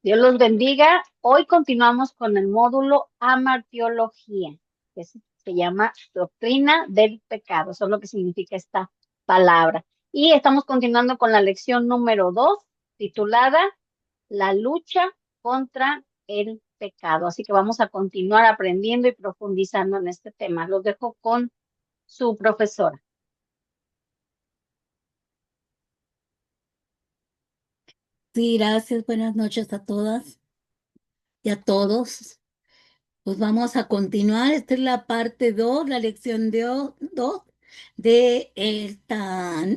Dios los bendiga. Hoy continuamos con el módulo Amartiología, que se llama Doctrina del Pecado. Eso es lo que significa esta palabra. Y estamos continuando con la lección número 2, titulada La lucha contra el pecado. Así que vamos a continuar aprendiendo y profundizando en este tema. Los dejo con su profesora. Sí, gracias. Buenas noches a todas y a todos. Pues vamos a continuar. Esta es la parte 2, la lección de 2 de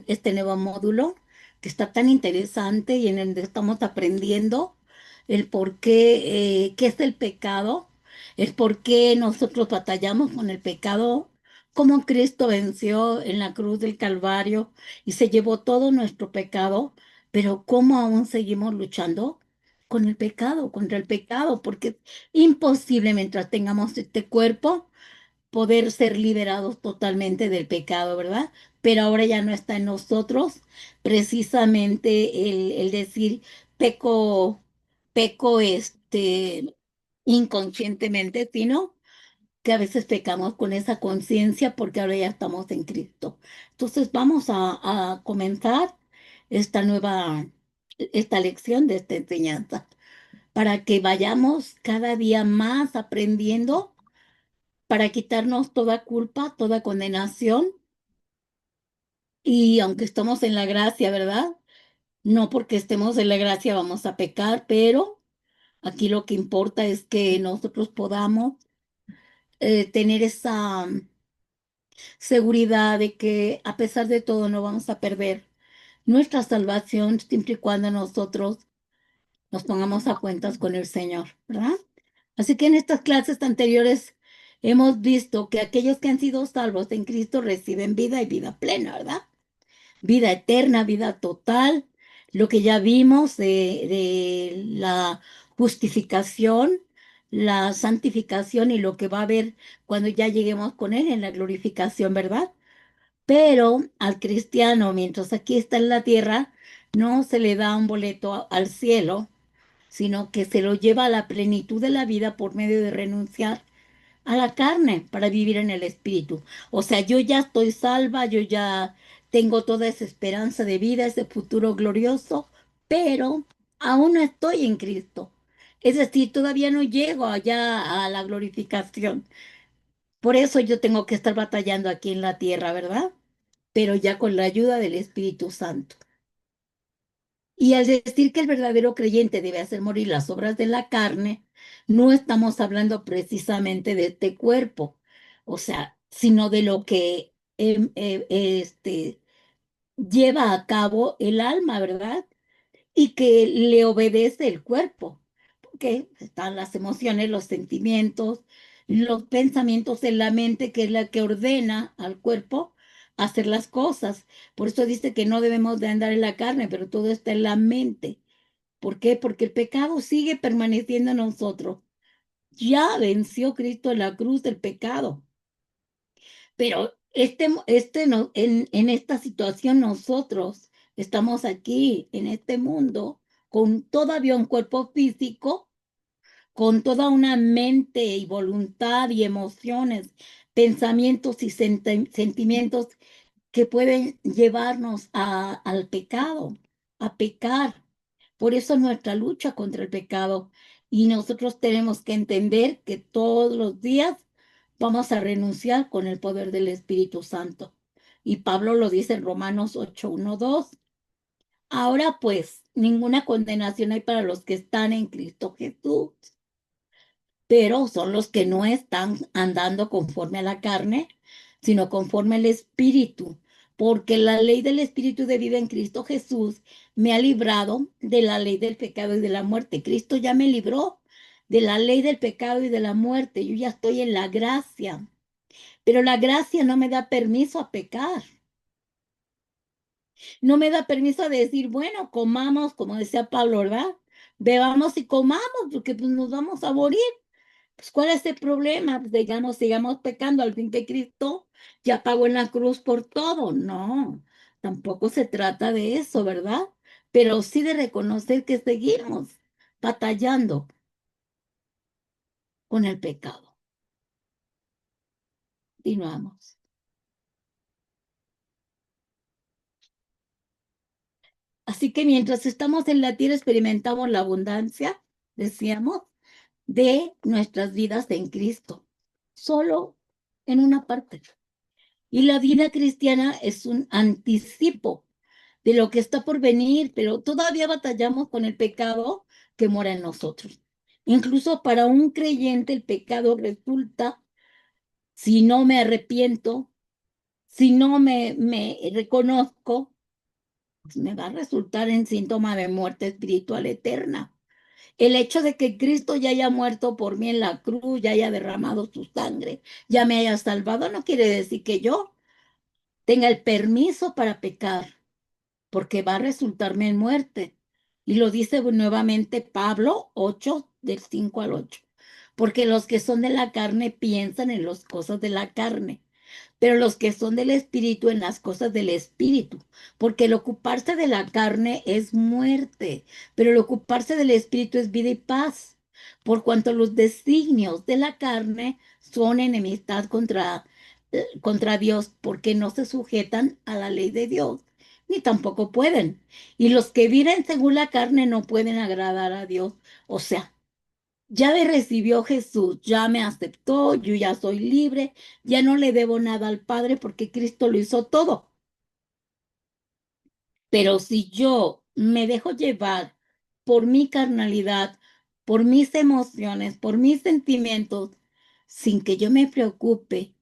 este nuevo módulo que está tan interesante y en el que estamos aprendiendo el por qué, qué es el pecado, el por qué nosotros batallamos con el pecado, cómo Cristo venció en la cruz del Calvario y se llevó todo nuestro pecado, pero cómo aún seguimos luchando con el pecado, contra el pecado, porque imposible mientras tengamos este cuerpo poder ser liberados totalmente del pecado, ¿verdad? Pero ahora ya no está en nosotros precisamente el decir peco, peco inconscientemente, sino que a veces pecamos con esa conciencia porque ahora ya estamos en Cristo. Entonces vamos a comenzar esta lección de esta enseñanza para que vayamos cada día más aprendiendo para quitarnos toda culpa, toda condenación. Y aunque estamos en la gracia, ¿verdad? No porque estemos en la gracia vamos a pecar, pero aquí lo que importa es que nosotros podamos tener esa seguridad de que a pesar de todo no vamos a perder nuestra salvación siempre y cuando nosotros nos pongamos a cuentas con el Señor, ¿verdad? Así que en estas clases anteriores hemos visto que aquellos que han sido salvos en Cristo reciben vida y vida plena, ¿verdad? Vida eterna, vida total, lo que ya vimos de la justificación, la santificación y lo que va a haber cuando ya lleguemos con Él en la glorificación, ¿verdad? Pero al cristiano, mientras aquí está en la tierra, no se le da un boleto al cielo, sino que se lo lleva a la plenitud de la vida por medio de renunciar a la carne para vivir en el espíritu. O sea, yo ya estoy salva, yo ya tengo toda esa esperanza de vida, ese futuro glorioso, pero aún no estoy en Cristo. Es decir, todavía no llego allá a la glorificación. Por eso yo tengo que estar batallando aquí en la tierra, ¿verdad? Pero ya con la ayuda del Espíritu Santo. Y al decir que el verdadero creyente debe hacer morir las obras de la carne, no estamos hablando precisamente de este cuerpo, o sea, sino de lo que lleva a cabo el alma, ¿verdad? Y que le obedece el cuerpo, porque están las emociones, los sentimientos, los pensamientos en la mente, que es la que ordena al cuerpo hacer las cosas. Por eso dice que no debemos de andar en la carne, pero todo está en la mente. ¿Por qué? Porque el pecado sigue permaneciendo en nosotros. Ya venció Cristo en la cruz del pecado. Pero no, en esta situación nosotros estamos aquí, en este mundo, con todavía un cuerpo físico, con toda una mente y voluntad y emociones, pensamientos y sentimientos que pueden llevarnos al pecado, a pecar. Por eso es nuestra lucha contra el pecado. Y nosotros tenemos que entender que todos los días vamos a renunciar con el poder del Espíritu Santo. Y Pablo lo dice en Romanos 8, 1, 2. Ahora pues, ninguna condenación hay para los que están en Cristo Jesús, pero son los que no están andando conforme a la carne, sino conforme al Espíritu, porque la ley del Espíritu de vida en Cristo Jesús me ha librado de la ley del pecado y de la muerte. Cristo ya me libró de la ley del pecado y de la muerte. Yo ya estoy en la gracia, pero la gracia no me da permiso a pecar. No me da permiso a decir, bueno, comamos, como decía Pablo, ¿verdad? Bebamos y comamos, porque pues nos vamos a morir. Pues, ¿cuál es el problema? Pues, digamos, sigamos pecando al fin que Cristo ya pagó en la cruz por todo. No, tampoco se trata de eso, ¿verdad? Pero sí de reconocer que seguimos. batallando con el pecado. Continuamos. Así que mientras estamos en la tierra experimentamos la abundancia, decíamos, de nuestras vidas en Cristo, solo en una parte. Y la vida cristiana es un anticipo de lo que está por venir, pero todavía batallamos con el pecado que mora en nosotros. Incluso para un creyente el pecado resulta, si no me arrepiento, si no me reconozco, pues me va a resultar en síntoma de muerte espiritual eterna. El hecho de que Cristo ya haya muerto por mí en la cruz, ya haya derramado su sangre, ya me haya salvado, no quiere decir que yo tenga el permiso para pecar, porque va a resultarme en muerte. Y lo dice nuevamente Pablo 8, del 5 al 8. Porque los que son de la carne piensan en las cosas de la carne, pero los que son del espíritu en las cosas del espíritu, porque el ocuparse de la carne es muerte, pero el ocuparse del espíritu es vida y paz, por cuanto los designios de la carne son enemistad contra Dios, porque no se sujetan a la ley de Dios, ni tampoco pueden. Y los que viven según la carne no pueden agradar a Dios. O sea, ya me recibió Jesús, ya me aceptó, yo ya soy libre, ya no le debo nada al Padre porque Cristo lo hizo todo. Pero si yo me dejo llevar por mi carnalidad, por mis emociones, por mis sentimientos, sin que yo me preocupe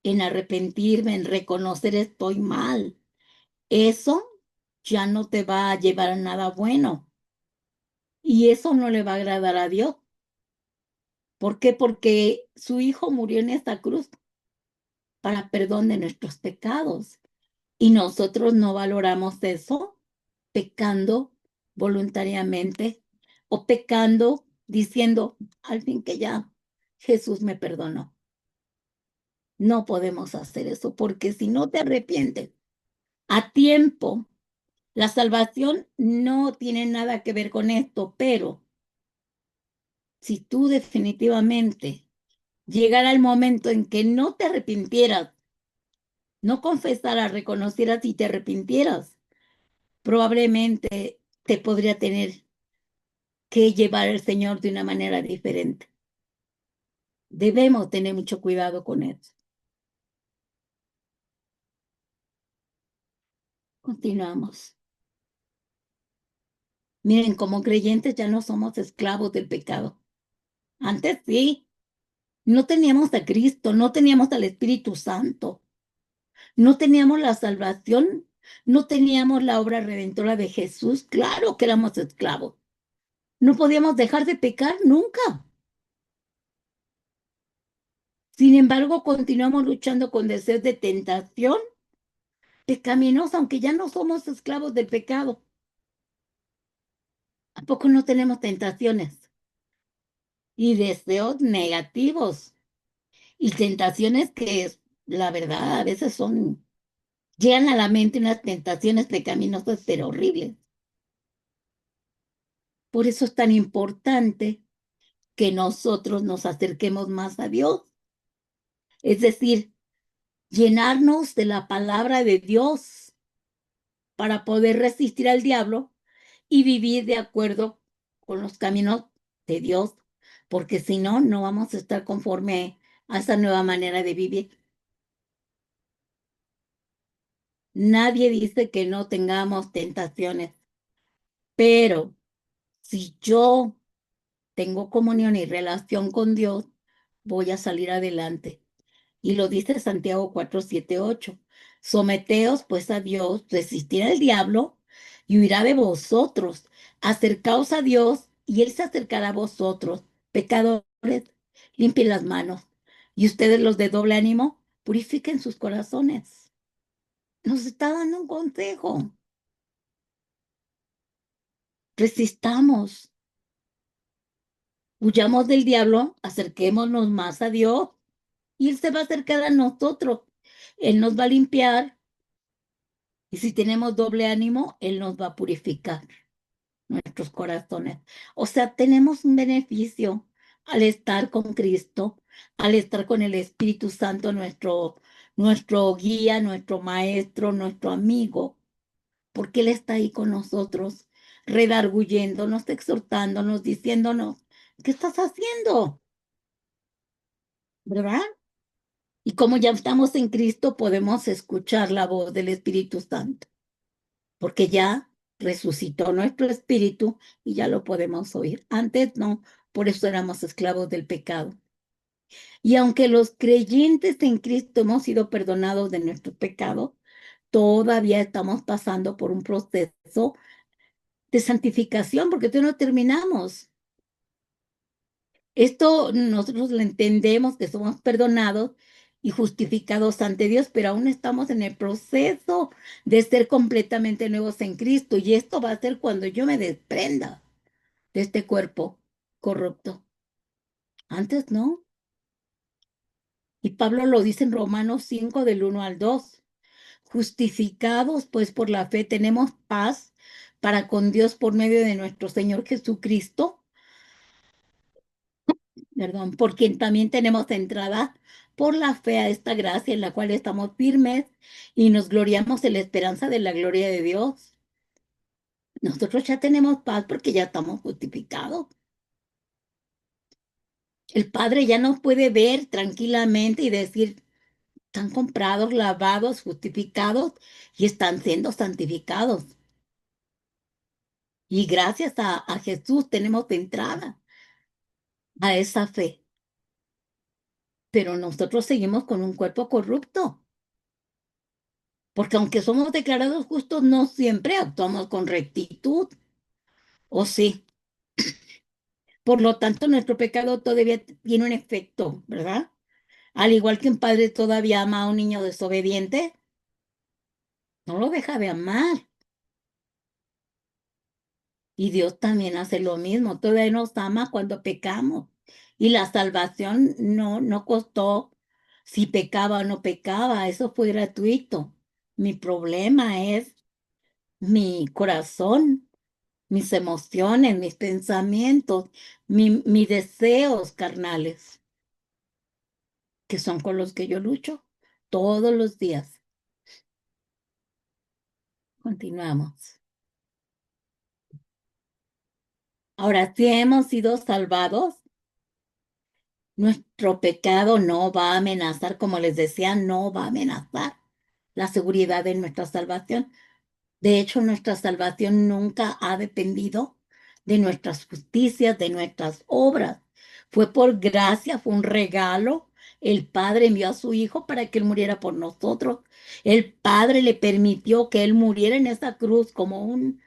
en arrepentirme, en reconocer estoy mal, eso ya no te va a llevar a nada bueno. Y eso no le va a agradar a Dios. ¿Por qué? Porque su Hijo murió en esta cruz para perdón de nuestros pecados. Y nosotros no valoramos eso pecando voluntariamente o pecando diciendo al fin que ya Jesús me perdonó. No podemos hacer eso porque si no te arrepientes a tiempo, la salvación no tiene nada que ver con esto, pero si tú definitivamente llegara el momento en que no te arrepintieras, no confesaras, reconocieras y te arrepintieras, probablemente te podría tener que llevar el Señor de una manera diferente. Debemos tener mucho cuidado con eso. Continuamos. Miren, como creyentes ya no somos esclavos del pecado. Antes sí, no teníamos a Cristo, no teníamos al Espíritu Santo, no teníamos la salvación, no teníamos la obra redentora de Jesús. Claro que éramos esclavos. No podíamos dejar de pecar nunca. Sin embargo, continuamos luchando con deseos de tentación pecaminosa, aunque ya no somos esclavos del pecado. ¿A poco no tenemos tentaciones y deseos negativos? Y tentaciones que, la verdad, a veces llegan a la mente unas tentaciones pecaminosas, pero horribles. Por eso es tan importante que nosotros nos acerquemos más a Dios. Es decir, llenarnos de la palabra de Dios para poder resistir al diablo y vivir de acuerdo con los caminos de Dios, porque si no, no vamos a estar conforme a esa nueva manera de vivir. Nadie dice que no tengamos tentaciones, pero si yo tengo comunión y relación con Dios, voy a salir adelante. Y lo dice Santiago 4, 7, 8. Someteos pues a Dios, resistir al diablo y huirá de vosotros. Acercaos a Dios y Él se acercará a vosotros. Pecadores, limpien las manos. Y ustedes los de doble ánimo, purifiquen sus corazones. Nos está dando un consejo. Resistamos, huyamos del diablo, acerquémonos más a Dios y Él se va a acercar a nosotros. Él nos va a limpiar. Y si tenemos doble ánimo, Él nos va a purificar. nuestros corazones. O sea, tenemos un beneficio al estar con Cristo, al estar con el Espíritu Santo, nuestro guía, nuestro maestro, nuestro amigo, porque Él está ahí con nosotros, redarguyéndonos, exhortándonos, diciéndonos, ¿qué estás haciendo? ¿Verdad? Y como ya estamos en Cristo, podemos escuchar la voz del Espíritu Santo, porque ya resucitó nuestro espíritu y ya lo podemos oír. Antes no, por eso éramos esclavos del pecado. Y aunque los creyentes en Cristo hemos sido perdonados de nuestros pecados, todavía estamos pasando por un proceso de santificación, porque todavía no terminamos. Esto nosotros lo entendemos que somos perdonados y justificados ante Dios, pero aún estamos en el proceso de ser completamente nuevos en Cristo. Y esto va a ser cuando yo me desprenda de este cuerpo corrupto. Antes no. Y Pablo lo dice en Romanos 5 del 1 al 2. Justificados pues por la fe tenemos paz para con Dios por medio de nuestro Señor Jesucristo, perdón, por quien también tenemos entrada por la fe a esta gracia en la cual estamos firmes y nos gloriamos en la esperanza de la gloria de Dios. Nosotros ya tenemos paz porque ya estamos justificados. El Padre ya nos puede ver tranquilamente y decir, están comprados, lavados, justificados y están siendo santificados. Y gracias a Jesús tenemos entrada a esa fe. Pero nosotros seguimos con un cuerpo corrupto. Porque aunque somos declarados justos, no siempre actuamos con rectitud, ¿o sí? Por lo tanto, nuestro pecado todavía tiene un efecto, ¿verdad? Al igual que un padre todavía ama a un niño desobediente, no lo deja de amar. Y Dios también hace lo mismo, todavía nos ama cuando pecamos. Y la salvación no costó si pecaba o no pecaba, eso fue gratuito. Mi problema es mi corazón, mis emociones, mis pensamientos, mis deseos carnales, que son con los que yo lucho todos los días. Continuamos. Ahora, si hemos sido salvados, nuestro pecado no va a amenazar, como les decía, no va a amenazar la seguridad de nuestra salvación. De hecho, nuestra salvación nunca ha dependido de nuestras justicias, de nuestras obras. Fue por gracia, fue un regalo. El Padre envió a su Hijo para que Él muriera por nosotros. El Padre le permitió que Él muriera en esa cruz como un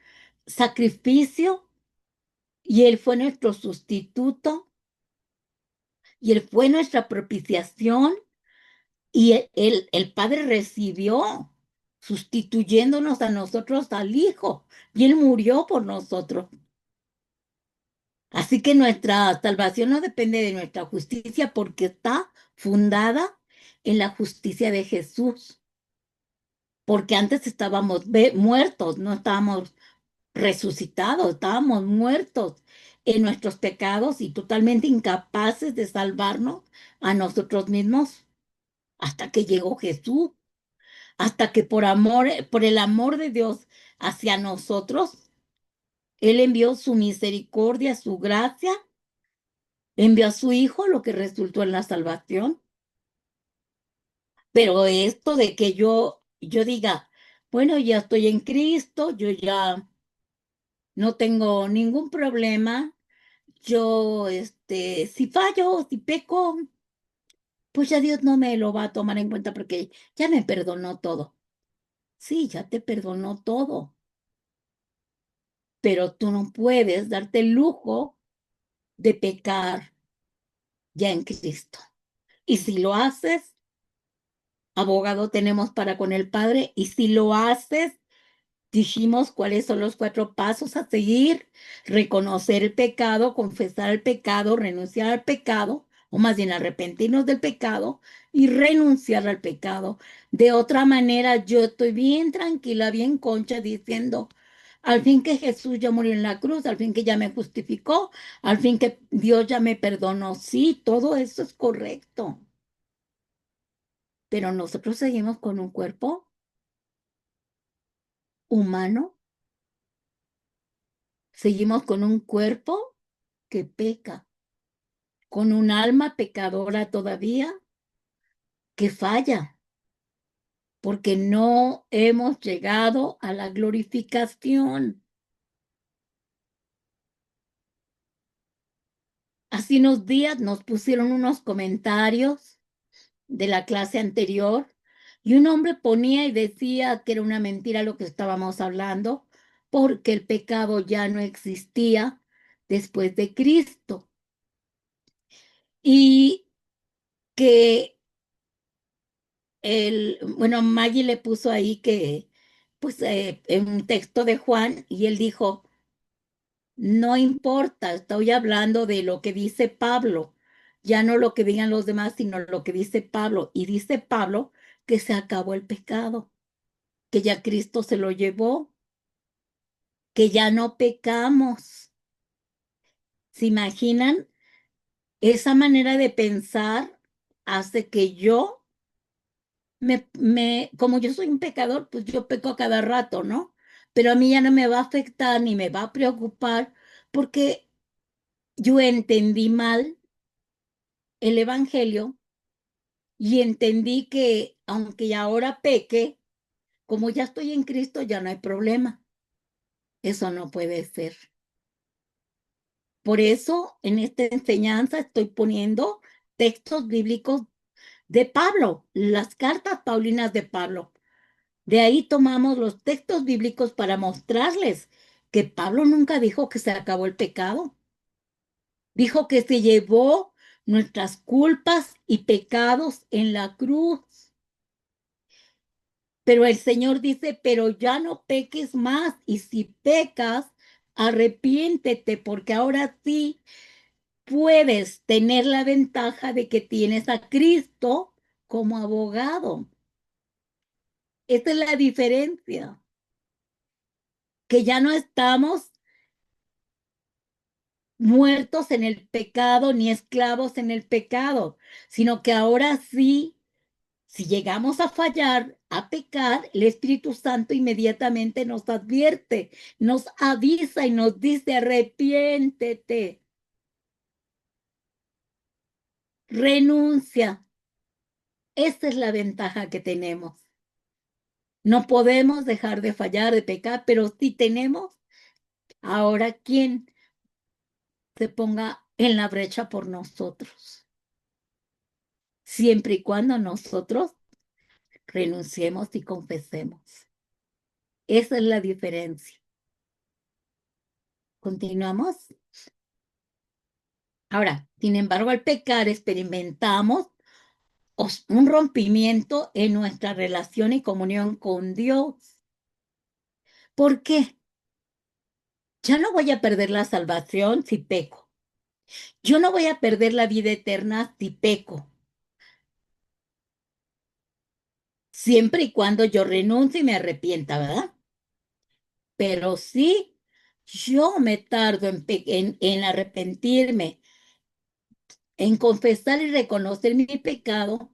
sacrificio y Él fue nuestro sustituto y Él fue nuestra propiciación y el Padre recibió sustituyéndonos a nosotros al Hijo y Él murió por nosotros. Así que nuestra salvación no depende de nuestra justicia porque está fundada en la justicia de Jesús. Porque antes estábamos muertos, no estábamos resucitados, estábamos muertos en nuestros pecados y totalmente incapaces de salvarnos a nosotros mismos hasta que llegó Jesús, hasta que por amor, por el amor de Dios hacia nosotros, Él envió su misericordia, su gracia, envió a su Hijo, lo que resultó en la salvación. Pero esto de que yo diga, bueno, ya estoy en Cristo, yo ya no tengo ningún problema, yo, si fallo, si peco, pues ya Dios no me lo va a tomar en cuenta porque ya me perdonó todo. Sí, ya te perdonó todo, pero tú no puedes darte el lujo de pecar ya en Cristo. Y si lo haces, abogado tenemos para con el Padre, y si lo haces, dijimos cuáles son los 4 pasos a seguir: reconocer el pecado, confesar el pecado, renunciar al pecado, o más bien arrepentirnos del pecado y renunciar al pecado. De otra manera, yo estoy bien tranquila, bien concha, diciendo, al fin que Jesús ya murió en la cruz, al fin que ya me justificó, al fin que Dios ya me perdonó. Sí, todo eso es correcto, pero nosotros seguimos con un cuerpo humano, seguimos con un cuerpo que peca, con un alma pecadora todavía que falla, porque no hemos llegado a la glorificación. Hace unos días nos pusieron unos comentarios de la clase anterior y un hombre ponía y decía que era una mentira lo que estábamos hablando, porque el pecado ya no existía después de Cristo y que bueno, Maggie le puso ahí que, pues, en un texto de Juan y él dijo, no importa, estoy hablando de lo que dice Pablo, ya no lo que digan los demás, sino lo que dice Pablo. Y dice Pablo que se acabó el pecado, que ya Cristo se lo llevó, que ya no pecamos. ¿Se imaginan? Esa manera de pensar hace que yo, como yo soy un pecador, pues yo peco a cada rato, ¿no? Pero a mí ya no me va a afectar ni me va a preocupar porque yo entendí mal el Evangelio y entendí que aunque ahora peque, como ya estoy en Cristo, ya no hay problema. Eso no puede ser. Por eso en esta enseñanza estoy poniendo textos bíblicos de Pablo, las cartas paulinas de Pablo. De ahí tomamos los textos bíblicos para mostrarles que Pablo nunca dijo que se acabó el pecado. Dijo que se llevó nuestras culpas y pecados en la cruz. Pero el Señor dice, pero ya no peques más. Y si pecas, arrepiéntete, porque ahora sí puedes tener la ventaja de que tienes a Cristo como abogado. Esa es la diferencia, que ya no estamos muertos en el pecado ni esclavos en el pecado, sino que ahora sí, si llegamos a fallar, a pecar, el Espíritu Santo inmediatamente nos advierte, nos avisa y nos dice, arrepiéntete, renuncia. Esa es la ventaja que tenemos. No podemos dejar de fallar, de pecar, pero sí tenemos ahora quien se ponga en la brecha por nosotros, siempre y cuando nosotros renunciemos y confesemos. Esa es la diferencia. Continuamos. Ahora, sin embargo, al pecar experimentamos un rompimiento en nuestra relación y comunión con Dios. ¿Por qué? Ya no voy a perder la salvación si peco. Yo no voy a perder la vida eterna si peco, siempre y cuando yo renuncie y me arrepienta, ¿verdad? Pero si yo me tardo en arrepentirme, en confesar y reconocer mi pecado,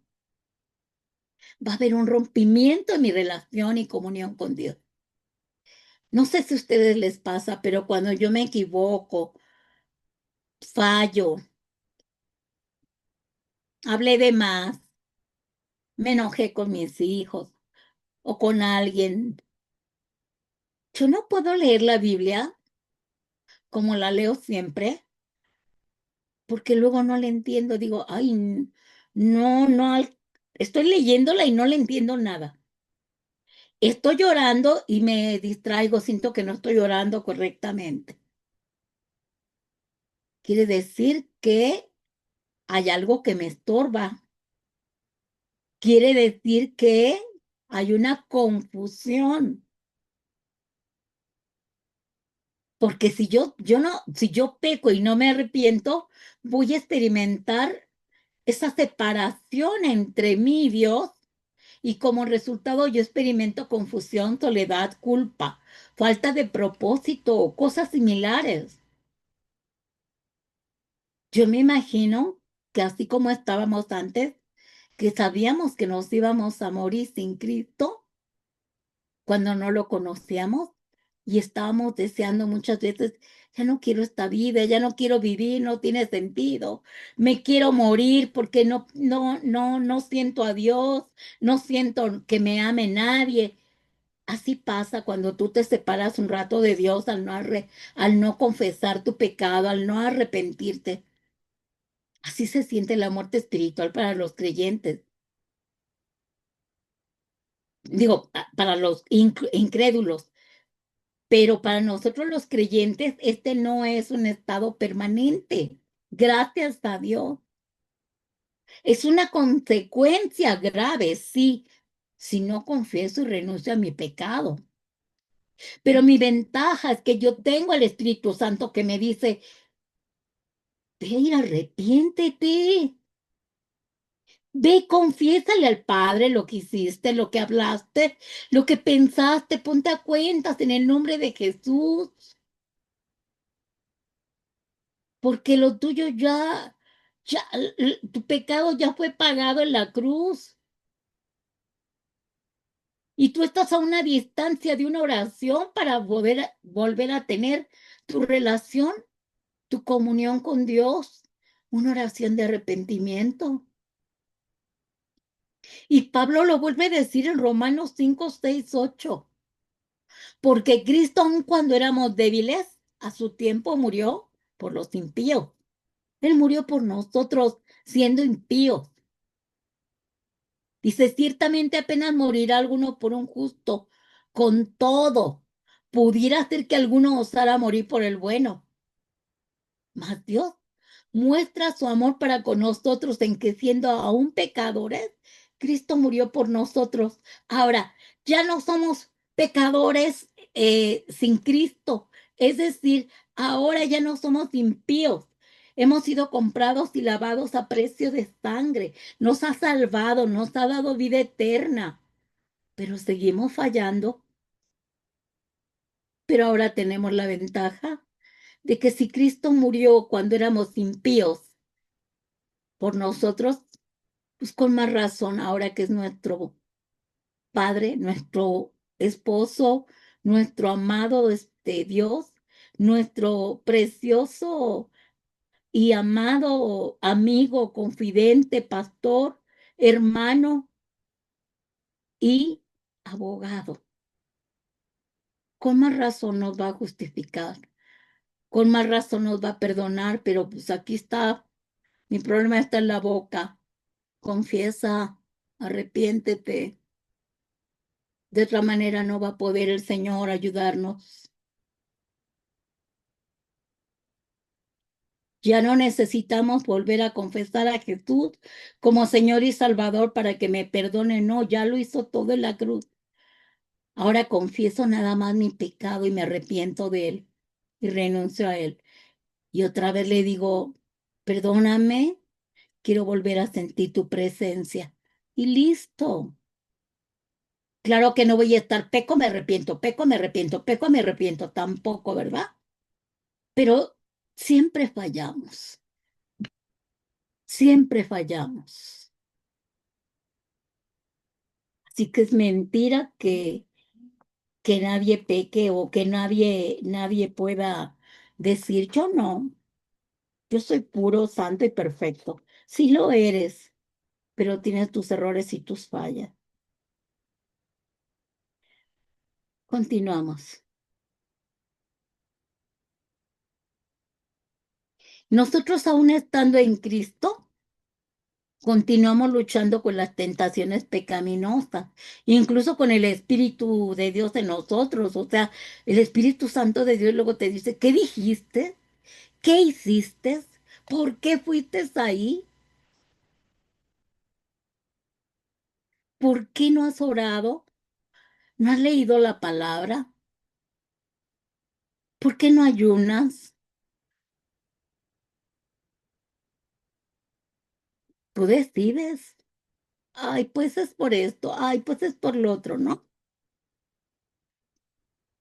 va a haber un rompimiento en mi relación y comunión con Dios. No sé si a ustedes les pasa, pero cuando yo me equivoco, fallo, hablé de más, me enojé con mis hijos o con alguien, yo no puedo leer la Biblia como la leo siempre, porque luego no la entiendo. Digo, ay, no, no, estoy leyéndola y no le entiendo nada. Estoy llorando y me distraigo, siento que no estoy llorando correctamente. Quiere decir que hay algo que me estorba. Quiere decir que hay una confusión. Porque si yo peco y no me arrepiento, voy a experimentar esa separación entre mí y Dios y como resultado yo experimento confusión, soledad, culpa, falta de propósito o cosas similares. Yo me imagino que así como estábamos antes, que sabíamos que nos íbamos a morir sin Cristo cuando no lo conocíamos y estábamos deseando muchas veces, ya no quiero esta vida, ya no quiero vivir, no tiene sentido, me quiero morir porque no siento a Dios, no siento que me ame nadie. Así pasa cuando tú te separas un rato de Dios al no confesar tu pecado, al no arrepentirte. Así se siente la muerte espiritual para los creyentes. Digo, para los incrédulos. Pero para nosotros los creyentes, este no es un estado permanente. Gracias a Dios. Es una consecuencia grave, sí, si no confieso y renuncio a mi pecado. Pero mi ventaja es que yo tengo el Espíritu Santo que me dice, ve y arrepiéntete. Ve, y confiésale al Padre lo que hiciste, lo que hablaste, lo que pensaste, ponte a cuentas en el nombre de Jesús. Porque lo tuyo tu pecado ya fue pagado en la cruz y tú estás a una distancia de una oración para poder volver a tener tu relación, tu comunión con Dios, una oración de arrepentimiento. Y Pablo lo vuelve a decir en Romanos 5, 6, 8, porque Cristo, aun cuando éramos débiles, a su tiempo murió por los impíos. Él murió por nosotros siendo impíos. Dice, ciertamente apenas morirá alguno por un justo. Con todo, pudiera ser que alguno osara morir por el bueno. Mas Dios muestra su amor para con nosotros en que siendo aún pecadores, Cristo murió por nosotros. Ahora, ya no somos pecadores sin Cristo. Es decir, ahora ya no somos impíos. Hemos sido comprados y lavados a precio de sangre. Nos ha salvado, nos ha dado vida eterna. Pero seguimos fallando. Pero ahora tenemos la ventaja de que si Cristo murió cuando éramos impíos, por nosotros, pues con más razón, ahora que es nuestro Padre, nuestro esposo, nuestro amado Dios, nuestro precioso y amado amigo, confidente, pastor, hermano y abogado. Con más razón nos va a justificar, con más razón nos va a perdonar, pero pues aquí está, mi problema está en la boca. Confiesa, arrepiéntete. De otra manera no va a poder el Señor ayudarnos. Ya no necesitamos volver a confesar a Jesús como Señor y Salvador para que me perdone. No, ya lo hizo todo en la cruz. Ahora confieso nada más mi pecado y me arrepiento de él y renuncio a él. Y otra vez le digo, perdóname, quiero volver a sentir tu presencia. Y listo. Claro que no voy a estar, peco, me arrepiento, peco, me arrepiento, peco, me arrepiento, tampoco, ¿verdad? Pero siempre fallamos, siempre fallamos. Así que es mentira que nadie peque o que nadie pueda decir, yo no, yo soy puro, santo y perfecto. Sí lo eres, pero tienes tus errores y tus fallas. Continuamos. Nosotros aún estando en Cristo, continuamos luchando con las tentaciones pecaminosas, incluso con el Espíritu de Dios en nosotros. O sea, el Espíritu Santo de Dios luego te dice, ¿qué dijiste? ¿Qué hiciste? ¿Por qué fuiste ahí? ¿Por qué no has orado? ¿No has leído la palabra? ¿Por qué no ayunas? Tú decides. ay, pues es por esto, ay, pues es por lo otro, ¿no?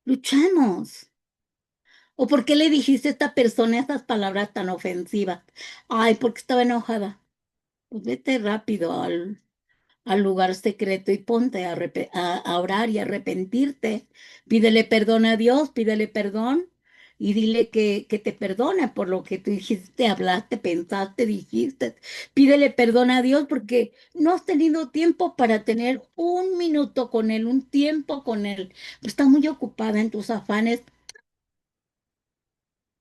Luchemos. ¿O por qué le dijiste a esta persona esas palabras tan ofensivas? Ay, porque estaba enojada. Pues vete rápido al lugar secreto y ponte a orar y arrepentirte. Pídele perdón a Dios, pídele perdón y dile que te perdone por lo que tú dijiste, hablaste, pensaste, dijiste. Pídele perdón a Dios porque no has tenido tiempo para tener un minuto con Él, un tiempo con Él. Pues estás muy ocupada en tus afanes.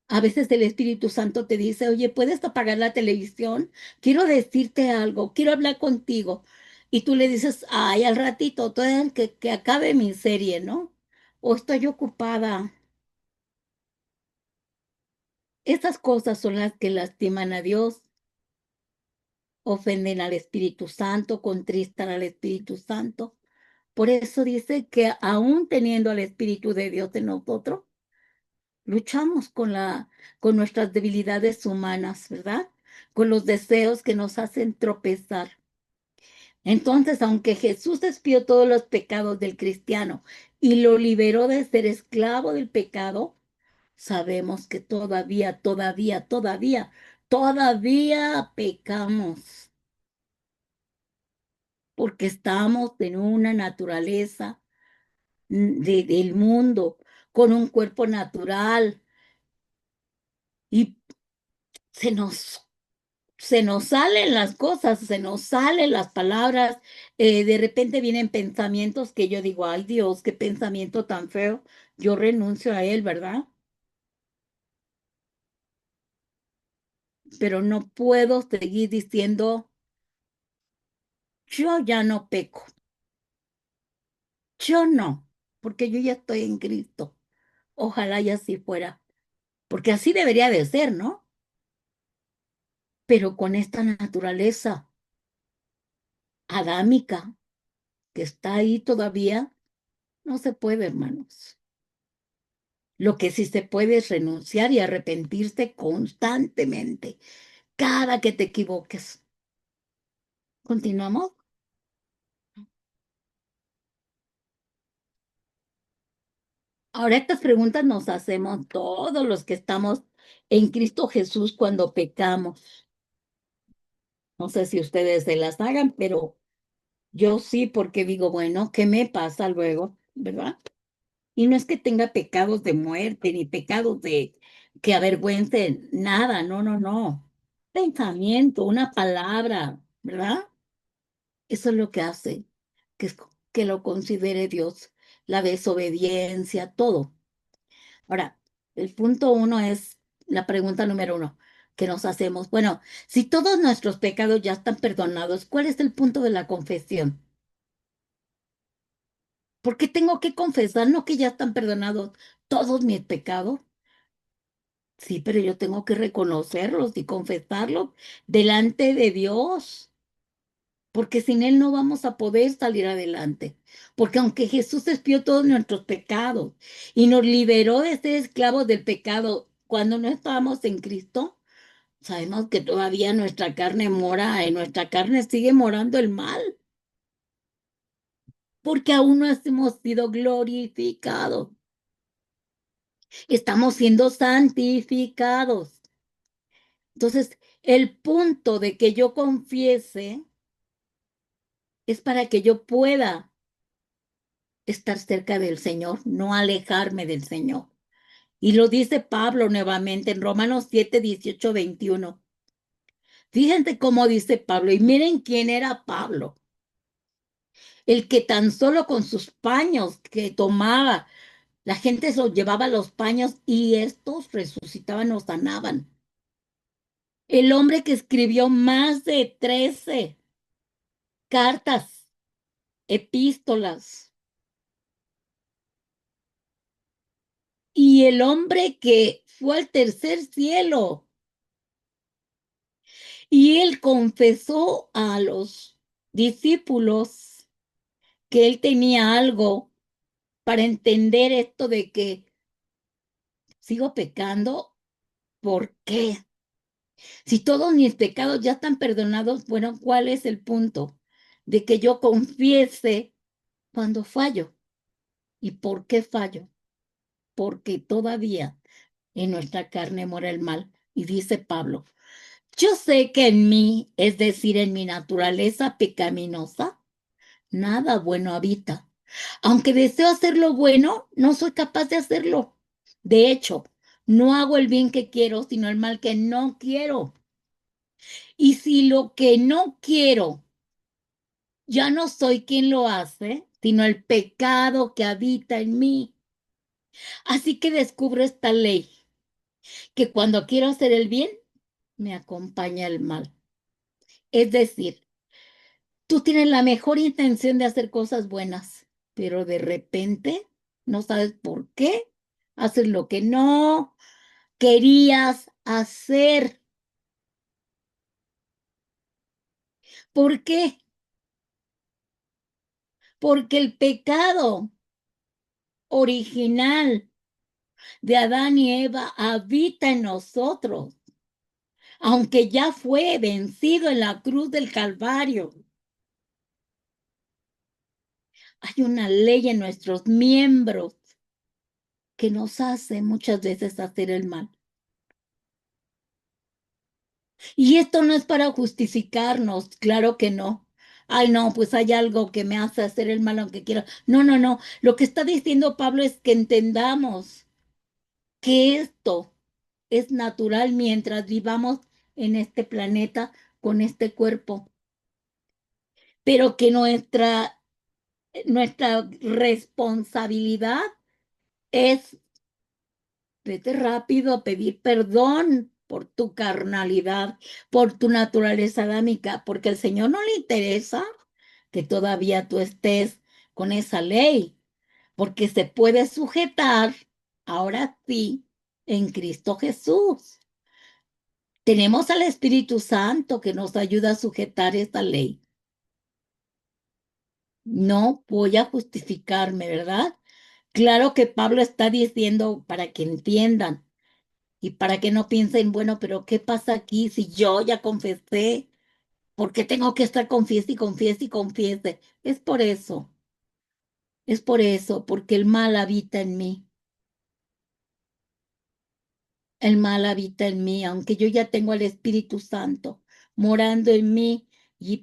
A veces el Espíritu Santo te dice, oye, ¿puedes apagar la televisión? Quiero decirte algo, quiero hablar contigo. Y tú le dices, ay, al ratito, que acabe mi serie, ¿no? O estoy ocupada. Esas cosas son las que lastiman a Dios, ofenden al Espíritu Santo, contristan al Espíritu Santo. Por eso dice que aún teniendo al Espíritu de Dios en nosotros, luchamos con nuestras debilidades humanas, ¿verdad? Con los deseos que nos hacen tropezar. Entonces, aunque Jesús expió todos los pecados del cristiano y lo liberó de ser esclavo del pecado, sabemos que todavía pecamos, porque estamos en una naturaleza del mundo, con un cuerpo natural y se nos se nos salen las cosas, se nos salen las palabras, de repente vienen pensamientos que yo digo, ay Dios, qué pensamiento tan feo, yo renuncio a él, ¿verdad? Pero no puedo seguir diciendo, yo ya no peco, yo no, porque yo ya estoy en Cristo. Ojalá y así fuera, porque así debería de ser, ¿no? Pero con esta naturaleza adámica que está ahí todavía, no se puede, hermanos. Lo que sí se puede es renunciar y arrepentirse constantemente, cada que te equivoques. ¿Continuamos? Ahora estas preguntas nos hacemos todos los que estamos en Cristo Jesús cuando pecamos. No sé si ustedes se las hagan, pero yo sí, porque digo, bueno, ¿qué me pasa luego? ¿Verdad? Y no es que tenga pecados de muerte ni pecados de que avergüencen, nada, no, no, no. Pensamiento, una palabra, ¿verdad? Eso es lo que hace que lo considere Dios, la desobediencia, todo. Ahora, el punto uno es la pregunta número uno que nos hacemos. Bueno, si todos nuestros pecados ya están perdonados, ¿cuál es el punto de la confesión? ¿Por qué tengo que confesar? No que ya están perdonados todos mis pecados. Sí, pero yo tengo que reconocerlos y confesarlos delante de Dios, porque sin Él no vamos a poder salir adelante. Porque aunque Jesús expió todos nuestros pecados y nos liberó de ser esclavos del pecado cuando no estábamos en Cristo, sabemos que todavía nuestra carne mora, en nuestra carne sigue morando el mal, porque aún no hemos sido glorificados, estamos siendo santificados. Entonces, el punto de que yo confiese es para que yo pueda estar cerca del Señor, no alejarme del Señor. Y lo dice Pablo nuevamente en Romanos 7, 18, 21. Fíjense cómo dice Pablo, y miren quién era Pablo, el que tan solo con sus paños que tomaba, la gente se los llevaba los paños y estos resucitaban o sanaban. El hombre que escribió más de 13 cartas, epístolas, y el hombre que fue al tercer cielo. Y él confesó a los discípulos que él tenía algo para entender esto de que sigo pecando. ¿Por qué? Si todos mis pecados ya están perdonados, bueno, ¿cuál es el punto? de que yo confiese cuando fallo. ¿Y por qué fallo? Porque todavía en nuestra carne mora el mal. Y dice Pablo, yo sé que en mí, es decir, en mi naturaleza pecaminosa, nada bueno habita. Aunque deseo hacer lo bueno, no soy capaz de hacerlo. De hecho, no hago el bien que quiero, sino el mal que no quiero. Y si lo que no quiero ya no soy quien lo hace, sino el pecado que habita en mí. Así que descubro esta ley, que cuando quiero hacer el bien, me acompaña el mal. Es decir, tú tienes la mejor intención de hacer cosas buenas, pero de repente no sabes por qué haces lo que no querías hacer. ¿Por qué? Porque el pecado original de Adán y Eva habita en nosotros, aunque ya fue vencido en la cruz del Calvario. Hay una ley en nuestros miembros que nos hace muchas veces hacer el mal. Y esto no es para justificarnos, claro que no. Ay, no, pues hay algo que me hace hacer el mal aunque quiera. No, no, no. Lo que está diciendo Pablo es que entendamos que esto es natural mientras vivamos en este planeta con este cuerpo, pero que nuestra responsabilidad es vete rápido a pedir perdón por tu carnalidad, por tu naturaleza adámica, porque al Señor no le interesa que todavía tú estés con esa ley, porque se puede sujetar ahora sí en Cristo Jesús. Tenemos al Espíritu Santo que nos ayuda a sujetar esta ley. No voy a justificarme, ¿verdad? Claro que Pablo está diciendo para que entiendan y para que no piensen, bueno, pero ¿qué pasa aquí si yo ya confesé? ¿Por qué tengo que estar confiese y confiese y confiese? Es por eso, porque el mal habita en mí. El mal habita en mí, aunque yo ya tengo al Espíritu Santo morando en mí,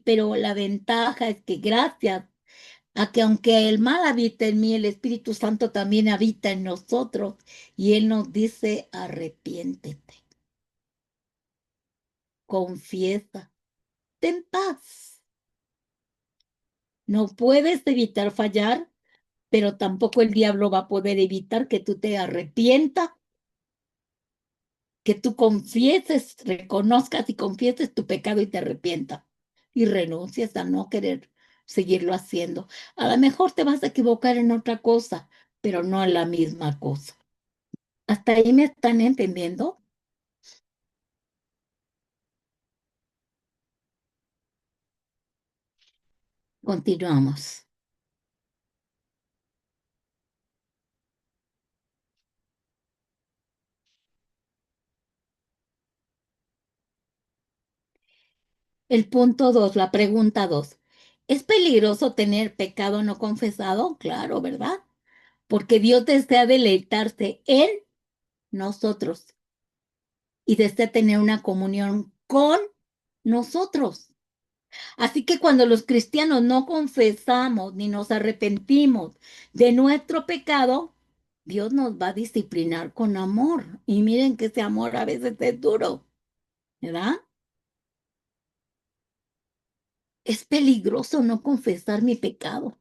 pero la ventaja es que gracias a que aunque el mal habita en mí, el Espíritu Santo también habita en nosotros y Él nos dice, arrepiéntete, confiesa, ten paz. No puedes evitar fallar, pero tampoco el diablo va a poder evitar que tú te arrepientas, que tú confieses, reconozcas y confieses tu pecado y te arrepientas y renuncies a no querer seguirlo haciendo. A lo mejor te vas a equivocar en otra cosa, pero no en la misma cosa. ¿Hasta ahí me están entendiendo? Continuamos. El punto 2, la pregunta 2. ¿Es peligroso tener pecado no confesado? Claro, ¿verdad? Porque Dios desea deleitarse en nosotros y desea tener una comunión con nosotros. Así que cuando los cristianos no confesamos ni nos arrepentimos de nuestro pecado, Dios nos va a disciplinar con amor. Y miren que ese amor a veces es duro, ¿verdad? Es peligroso no confesar mi pecado.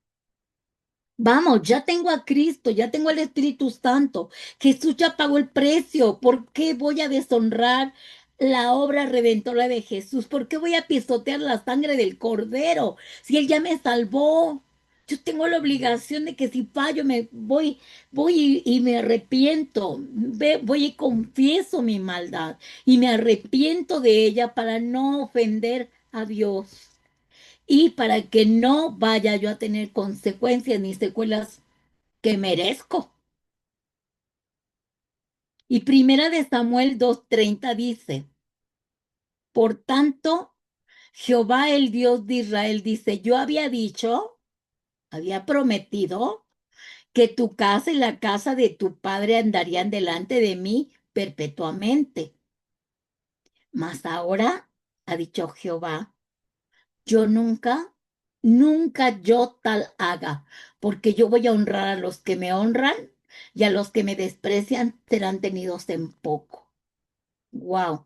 Vamos, ya tengo a Cristo, ya tengo el Espíritu Santo. Jesús ya pagó el precio. ¿Por qué voy a deshonrar la obra redentora de Jesús? ¿Por qué voy a pisotear la sangre del Cordero si Él ya me salvó? Yo tengo la obligación de que si fallo me voy y me arrepiento. Voy y confieso mi maldad y me arrepiento de ella para no ofender a Dios y para que no vaya yo a tener consecuencias ni secuelas que merezco. Y primera de Samuel 2:30 dice, por tanto, Jehová, el Dios de Israel, dice, yo había dicho, había prometido que tu casa y la casa de tu padre andarían delante de mí perpetuamente. Mas ahora, ha dicho Jehová, yo nunca, nunca yo tal haga, porque yo voy a honrar a los que me honran y a los que me desprecian serán tenidos en poco. Wow.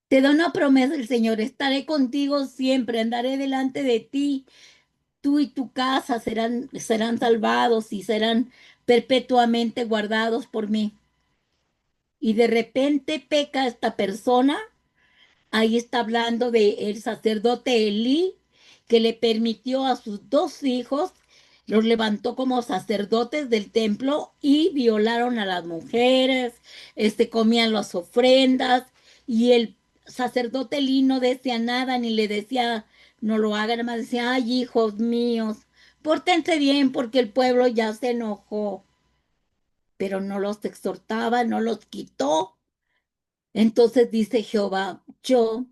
Te da una promesa el Señor, estaré contigo siempre, andaré delante de ti, tú y tu casa serán salvados y serán perpetuamente guardados por mí. Y de repente peca esta persona. Ahí está hablando de el sacerdote Elí, que le permitió a sus dos hijos, los levantó como sacerdotes del templo y violaron a las mujeres, comían las ofrendas y el sacerdote Elí no decía nada ni le decía, no lo hagan, más decía, ay, hijos míos, pórtense bien porque el pueblo ya se enojó, pero no los exhortaba, no los quitó. Entonces dice Jehová, yo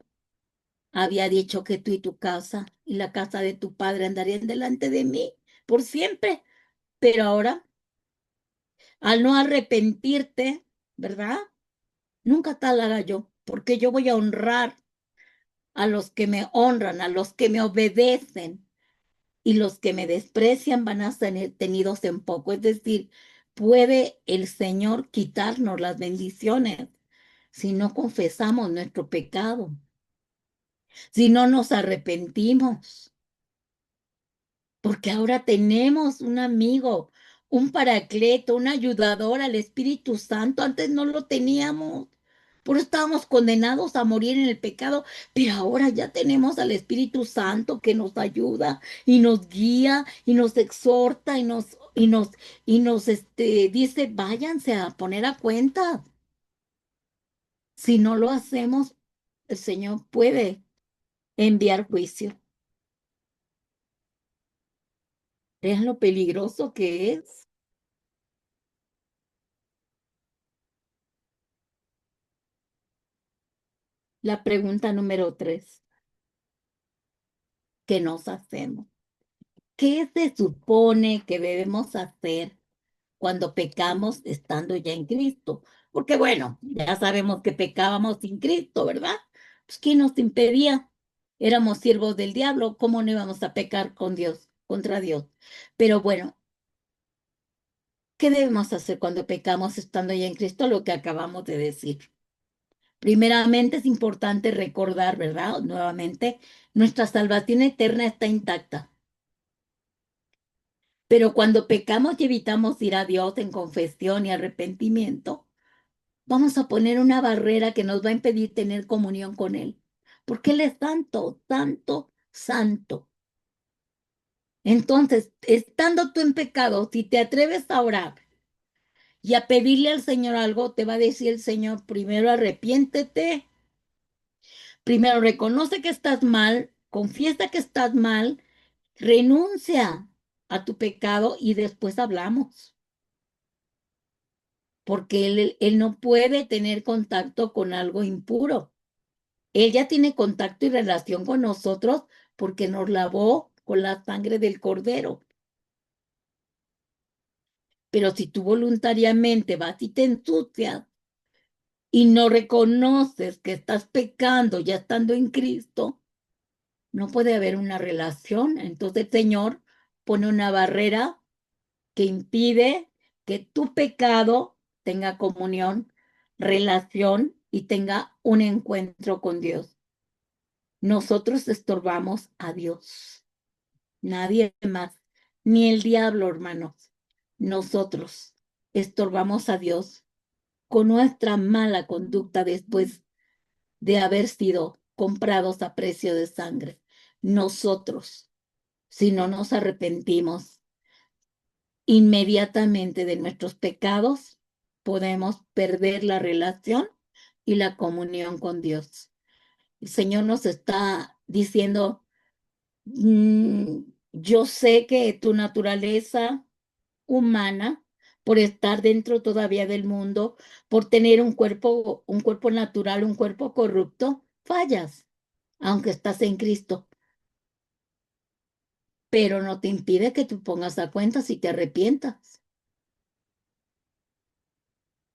había dicho que tú y tu casa y la casa de tu padre andarían delante de mí por siempre, pero ahora, al no arrepentirte, ¿verdad? Nunca tal haga yo, porque yo voy a honrar a los que me honran, a los que me obedecen, y los que me desprecian van a ser tenidos en poco. Es decir, puede el Señor quitarnos las bendiciones si no confesamos nuestro pecado, si no nos arrepentimos. Porque ahora tenemos un amigo, un paracleto, un ayudador al Espíritu Santo. Antes no lo teníamos. Por eso estábamos condenados a morir en el pecado, pero ahora ya tenemos al Espíritu Santo que nos ayuda y nos guía y nos exhorta y nos dice, váyanse a poner a cuenta. Si no lo hacemos, el Señor puede enviar juicio. ¿Vean lo peligroso que es? La pregunta número 3, ¿qué nos hacemos? ¿Qué se supone que debemos hacer cuando pecamos estando ya en Cristo? Porque bueno, ya sabemos que pecábamos sin Cristo, ¿verdad? Pues ¿quién nos impedía? Éramos siervos del diablo, ¿cómo no íbamos a pecar con Dios, contra Dios? Pero bueno, ¿qué debemos hacer cuando pecamos estando ya en Cristo? Lo que acabamos de decir. Primeramente es importante recordar, ¿verdad? Nuevamente, nuestra salvación eterna está intacta. Pero cuando pecamos y evitamos ir a Dios en confesión y arrepentimiento, vamos a poner una barrera que nos va a impedir tener comunión con Él. Porque Él es santo, santo, santo. Entonces, estando tú en pecado, si te atreves a orar y a pedirle al Señor algo, te va a decir el Señor, primero arrepiéntete. Primero reconoce que estás mal, confiesa que estás mal, renuncia a tu pecado y después hablamos, porque él no puede tener contacto con algo impuro. Él ya tiene contacto y relación con nosotros porque nos lavó con la sangre del cordero. Pero si tú voluntariamente vas y te ensucias y no reconoces que estás pecando ya estando en Cristo, no puede haber una relación. Entonces el Señor pone una barrera que impide que tu pecado tenga comunión, relación y tenga un encuentro con Dios. Nosotros estorbamos a Dios, nadie más, ni el diablo, hermanos. Nosotros estorbamos a Dios con nuestra mala conducta después de haber sido comprados a precio de sangre. Nosotros, si no nos arrepentimos inmediatamente de nuestros pecados, podemos perder la relación y la comunión con Dios. El Señor nos está diciendo, mm, yo sé que tu naturaleza humana, por estar dentro todavía del mundo, por tener un cuerpo natural, un cuerpo corrupto, fallas, aunque estás en Cristo, pero no te impide que tú pongas a cuenta si te arrepientas,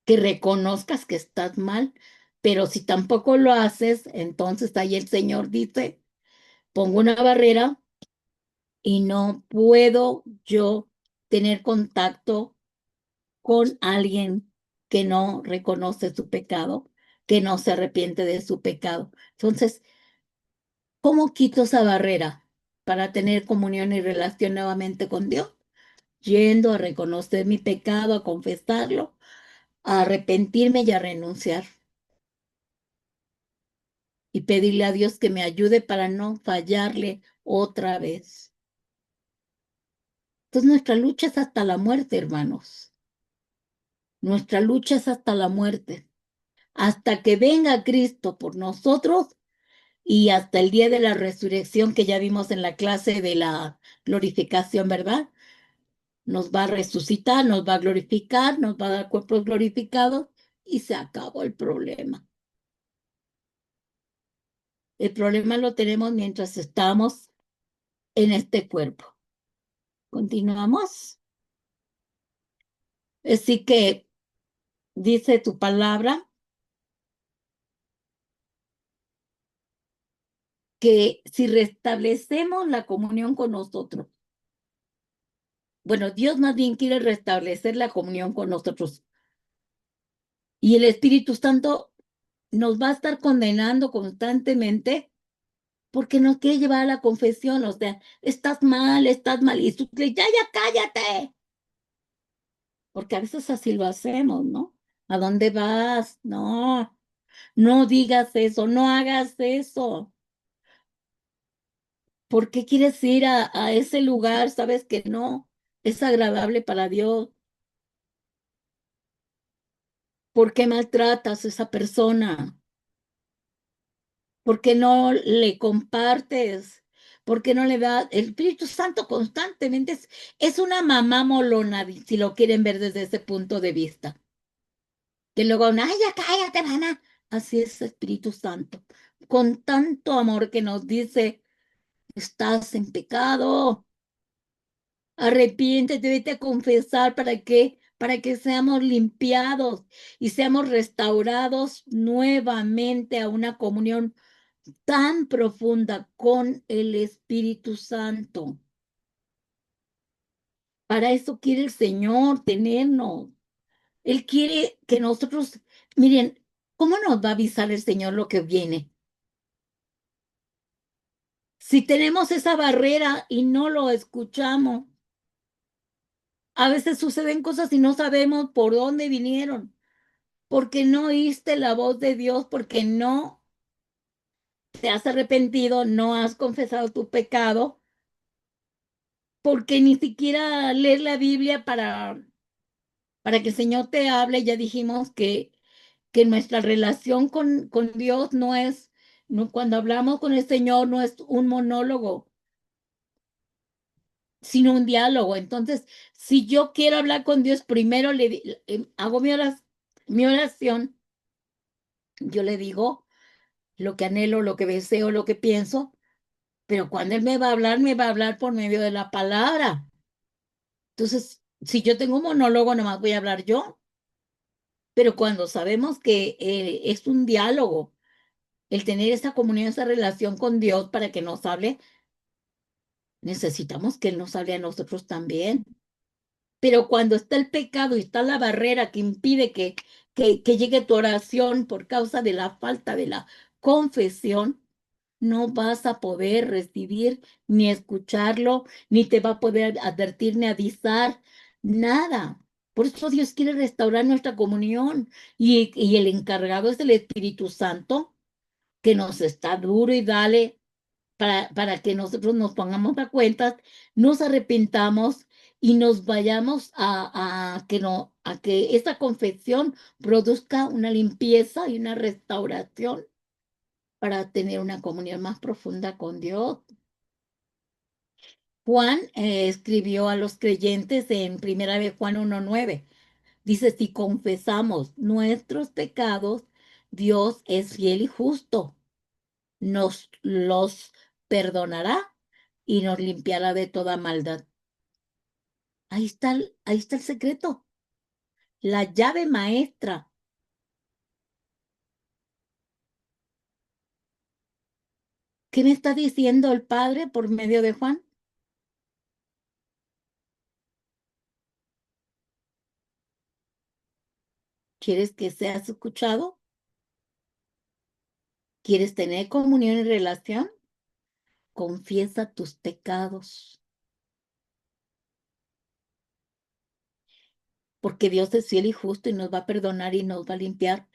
que reconozcas que estás mal, pero si tampoco lo haces, entonces ahí el Señor dice, pongo una barrera y no puedo yo tener contacto con alguien que no reconoce su pecado, que no se arrepiente de su pecado. Entonces, ¿cómo quito esa barrera para tener comunión y relación nuevamente con Dios? Yendo a reconocer mi pecado, a confesarlo, a arrepentirme y a renunciar y pedirle a Dios que me ayude para no fallarle otra vez. Entonces nuestra lucha es hasta la muerte, hermanos. Nuestra lucha es hasta la muerte, hasta que venga Cristo por nosotros y hasta el día de la resurrección que ya vimos en la clase de la glorificación, ¿verdad? Nos va a resucitar, nos va a glorificar, nos va a dar cuerpos glorificados y se acabó el problema. El problema lo tenemos mientras estamos en este cuerpo. Continuamos. Así que dice tu palabra que si restablecemos la comunión con nosotros, bueno, Dios más bien quiere restablecer la comunión con nosotros y el Espíritu Santo nos va a estar condenando constantemente porque nos quiere llevar a la confesión, o sea, estás mal, y tú le ya cállate, porque a veces así lo hacemos, ¿no? ¿A dónde vas? No, no digas eso, no hagas eso. ¿Por qué quieres ir a ese lugar? Sabes que no es agradable para Dios. ¿Por qué maltratas a esa persona? ¿Por qué no le compartes? ¿Por qué no le das? El Espíritu Santo constantemente es una mamá molona, si lo quieren ver desde ese punto de vista. Que luego, ay, ya cállate, mamá. Así es el Espíritu Santo. Con tanto amor que nos dice, estás en pecado, arrepiéntete, vete a confesar para que seamos limpiados y seamos restaurados nuevamente a una comunión tan profunda con el Espíritu Santo. Para eso quiere el Señor tenernos. Él quiere que nosotros, miren, ¿cómo nos va a avisar el Señor lo que viene? Si tenemos esa barrera y no lo escuchamos, a veces suceden cosas y no sabemos por dónde vinieron, porque no oíste la voz de Dios, porque no te has arrepentido, no has confesado tu pecado, porque ni siquiera lees la Biblia para que el Señor te hable. Ya dijimos que nuestra relación con Dios no es, no, cuando hablamos con el Señor no es un monólogo, sino un diálogo. Entonces, si yo quiero hablar con Dios, primero hago mi oración, yo le digo lo que anhelo, lo que deseo, lo que pienso, pero cuando Él me va a hablar por medio de la palabra. Entonces, si yo tengo un monólogo, nomás voy a hablar yo, pero cuando sabemos que es un diálogo, el tener esa comunión, esa relación con Dios para que nos hable, necesitamos que Él nos hable a nosotros también. Pero cuando está el pecado y está la barrera que impide que llegue tu oración por causa de la falta de la confesión, no vas a poder recibir ni escucharlo, ni te va a poder advertir ni avisar, nada. Por eso Dios quiere restaurar nuestra comunión y el encargado es el Espíritu Santo que nos está duro y dale para que nosotros nos pongamos a cuentas, nos arrepintamos y nos vayamos a que no, a que esta confesión produzca una limpieza y una restauración para tener una comunión más profunda con Dios. Juan escribió a los creyentes en Primera de Juan 1:9. Dice, si confesamos nuestros pecados, Dios es fiel y justo nos los perdonará y nos limpiará de toda maldad. Ahí está el secreto, la llave maestra. ¿Qué me está diciendo el Padre por medio de Juan? ¿Quieres que seas escuchado? ¿Quieres tener comunión y relación? Confiesa tus pecados, porque Dios es fiel y justo y nos va a perdonar y nos va a limpiar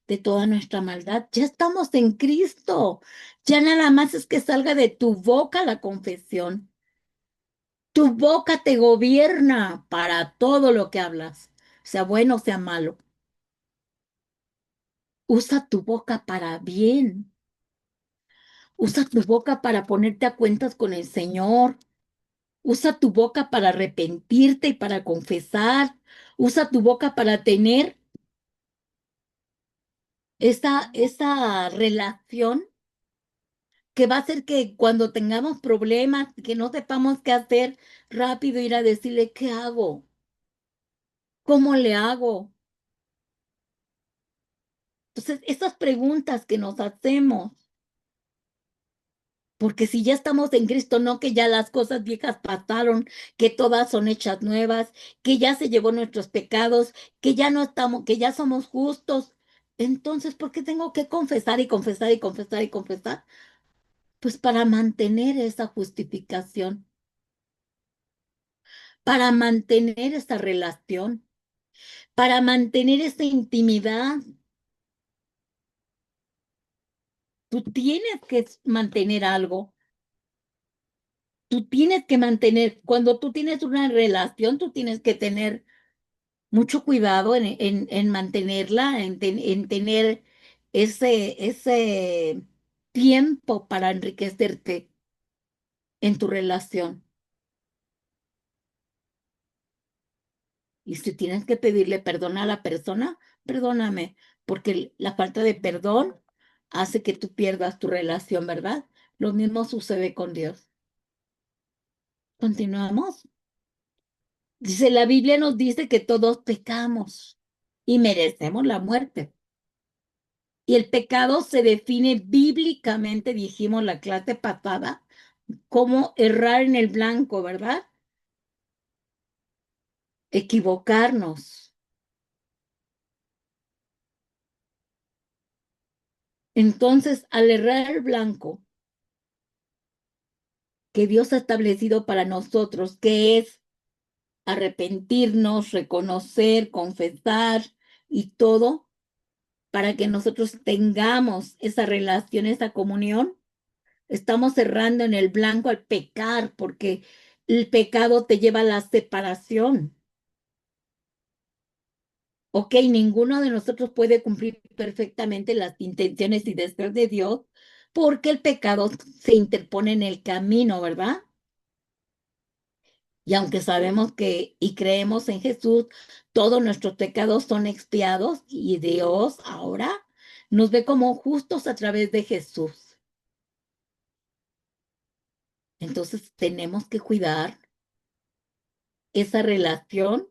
de toda nuestra maldad. Ya estamos en Cristo. Ya nada más es que salga de tu boca la confesión. Tu boca te gobierna para todo lo que hablas, sea bueno o sea malo. Usa tu boca para bien. Usa tu boca para ponerte a cuentas con el Señor. Usa tu boca para arrepentirte y para confesar. Usa tu boca para tener esa relación que va a hacer que cuando tengamos problemas, que no sepamos qué hacer, rápido ir a decirle, ¿qué hago? ¿Cómo le hago? Entonces, esas preguntas que nos hacemos, porque si ya estamos en Cristo, no que ya las cosas viejas pasaron, que todas son hechas nuevas, que ya se llevó nuestros pecados, que ya no estamos, que ya somos justos. Entonces, ¿por qué tengo que confesar y confesar y confesar y confesar? Pues para mantener esa justificación, para mantener esa relación, para mantener esa intimidad. Tú tienes que mantener algo. Tú tienes que mantener, cuando tú tienes una relación, tú tienes que tener mucho cuidado en mantenerla, en tener ese tiempo para enriquecerte en tu relación. Y si tienes que pedirle perdón a la persona, perdóname, porque la falta de perdón hace que tú pierdas tu relación, ¿verdad? Lo mismo sucede con Dios. Continuamos. Dice, la Biblia nos dice que todos pecamos y merecemos la muerte. Y el pecado se define bíblicamente, dijimos la clase pasada, como errar en el blanco, ¿verdad? Equivocarnos. Entonces, al errar el blanco que Dios ha establecido para nosotros, que es arrepentirnos, reconocer, confesar y todo, para que nosotros tengamos esa relación, esa comunión, estamos cerrando en el blanco al pecar, porque el pecado te lleva a la separación. Ok, ninguno de nosotros puede cumplir perfectamente las intenciones y deseos de Dios, porque el pecado se interpone en el camino, ¿verdad? Y aunque sabemos que y creemos en Jesús, todos nuestros pecados son expiados y Dios ahora nos ve como justos a través de Jesús. Entonces tenemos que cuidar esa relación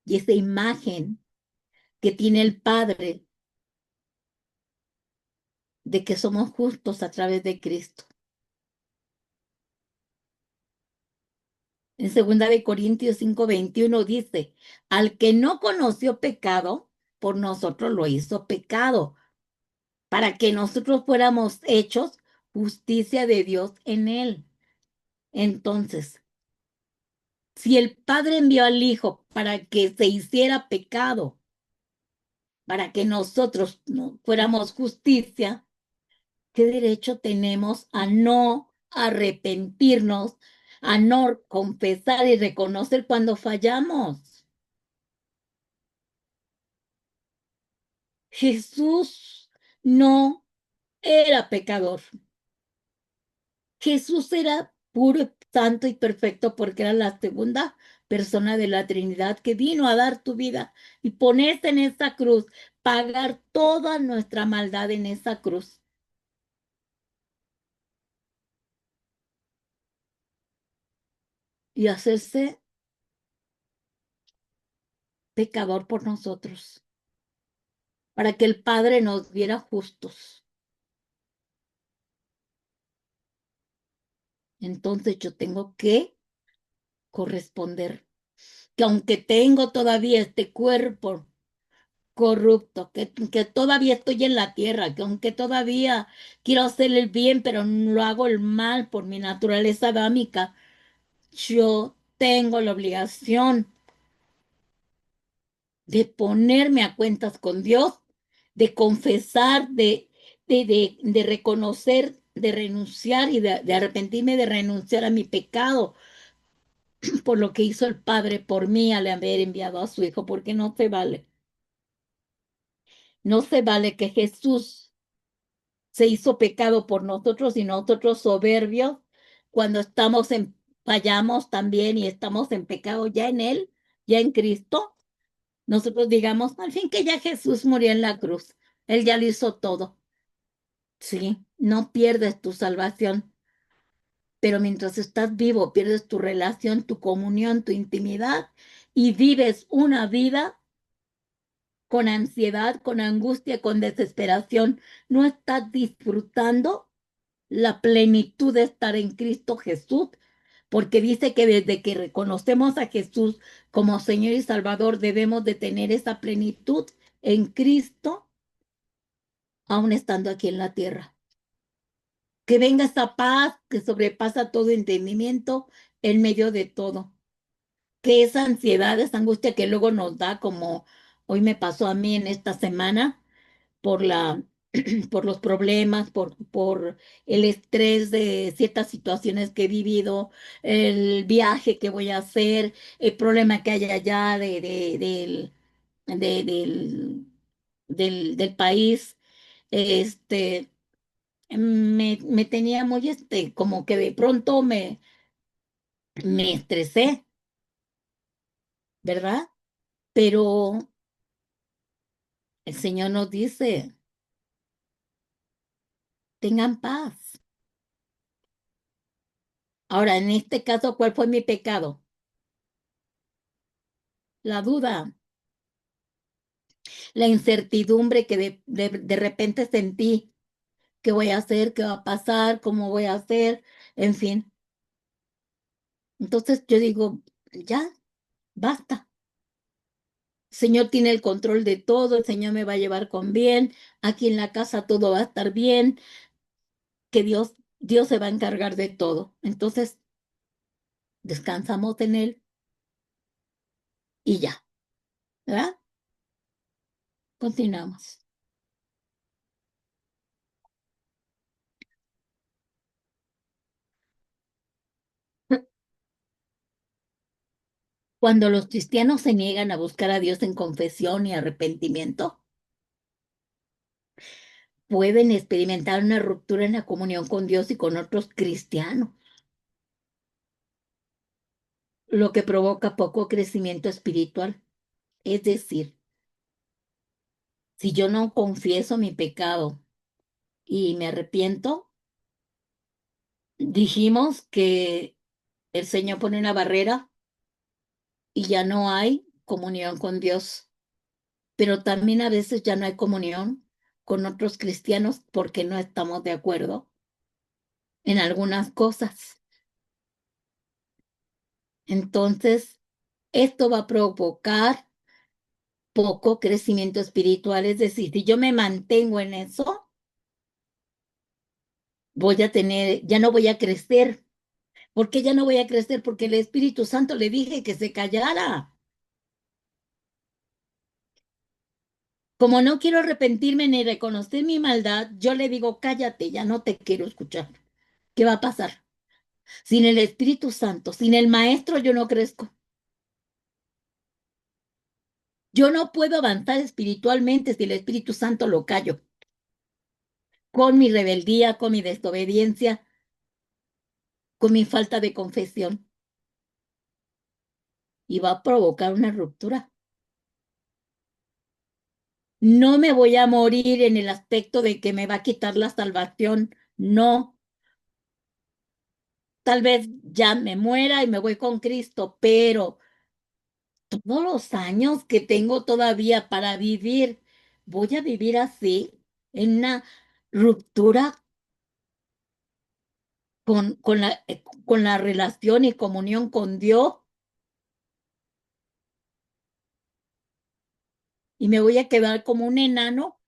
y esa imagen que tiene el Padre de que somos justos a través de Cristo. En 2 Corintios 5:21 dice, al que no conoció pecado, por nosotros lo hizo pecado, para que nosotros fuéramos hechos justicia de Dios en él. Entonces, si el Padre envió al Hijo para que se hiciera pecado, para que nosotros no fuéramos justicia, ¿qué derecho tenemos a no arrepentirnos, a no confesar y reconocer cuando fallamos? Jesús no era pecador. Jesús era puro, santo y perfecto porque era la segunda persona de la Trinidad que vino a dar tu vida y ponerse en esta cruz pagar toda nuestra maldad en esa cruz y hacerse pecador por nosotros, para que el Padre nos viera justos. Entonces yo tengo que corresponder, que aunque tengo todavía este cuerpo corrupto, que todavía estoy en la tierra, que aunque todavía quiero hacer el bien, pero no hago el mal por mi naturaleza adámica, yo tengo la obligación de ponerme a cuentas con Dios, de confesar, de reconocer, de renunciar y de arrepentirme, de renunciar a mi pecado por lo que hizo el Padre por mí al haber enviado a su Hijo, porque no se vale. No se vale que Jesús se hizo pecado por nosotros y nosotros soberbios, cuando fallamos también y estamos en pecado ya en Él, ya en Cristo, nosotros digamos, al fin que ya Jesús murió en la cruz, Él ya lo hizo todo. Sí, no pierdes tu salvación, pero mientras estás vivo, pierdes tu relación, tu comunión, tu intimidad y vives una vida con ansiedad, con angustia, con desesperación. No estás disfrutando la plenitud de estar en Cristo Jesús, porque dice que desde que reconocemos a Jesús como Señor y Salvador, debemos de tener esa plenitud en Cristo, aún estando aquí en la tierra. Que venga esa paz que sobrepasa todo entendimiento en medio de todo. Que esa ansiedad, esa angustia que luego nos da, como hoy me pasó a mí en esta semana, por por los problemas, por el estrés de ciertas situaciones que he vivido, el viaje que voy a hacer, el problema que hay allá de- del, del país, este, me tenía muy, como que de pronto me estresé, ¿verdad? Pero el Señor nos dice, tengan paz. Ahora, en este caso, ¿cuál fue mi pecado? La duda, la incertidumbre que de repente sentí. ¿Qué voy a hacer? ¿Qué va a pasar? ¿Cómo voy a hacer? En fin. Entonces yo digo, ya, basta. El Señor tiene el control de todo, el Señor me va a llevar con bien, aquí en la casa todo va a estar bien, que Dios se va a encargar de todo. Entonces descansamos en Él y ya, ¿verdad? Continuamos. Cuando los cristianos se niegan a buscar a Dios en confesión y arrepentimiento, pueden experimentar una ruptura en la comunión con Dios y con otros cristianos, lo que provoca poco crecimiento espiritual. Es decir, si yo no confieso mi pecado y me arrepiento, dijimos que el Señor pone una barrera y ya no hay comunión con Dios, pero también a veces ya no hay comunión con otros cristianos porque no estamos de acuerdo en algunas cosas. Entonces, esto va a provocar poco crecimiento espiritual, es decir, si yo me mantengo en eso, ya no voy a crecer. ¿Por qué ya no voy a crecer? Porque el Espíritu Santo le dije que se callara. Como no quiero arrepentirme ni reconocer mi maldad, yo le digo, cállate, ya no te quiero escuchar. ¿Qué va a pasar? Sin el Espíritu Santo, sin el Maestro, yo no crezco. Yo no puedo avanzar espiritualmente si el Espíritu Santo lo callo. Con mi rebeldía, con mi desobediencia, con mi falta de confesión. Y va a provocar una ruptura. No me voy a morir en el aspecto de que me va a quitar la salvación. No, tal vez ya me muera y me voy con Cristo, pero todos los años que tengo todavía para vivir, voy a vivir así, en una ruptura con la relación y comunión con Dios, y me voy a quedar como un enano.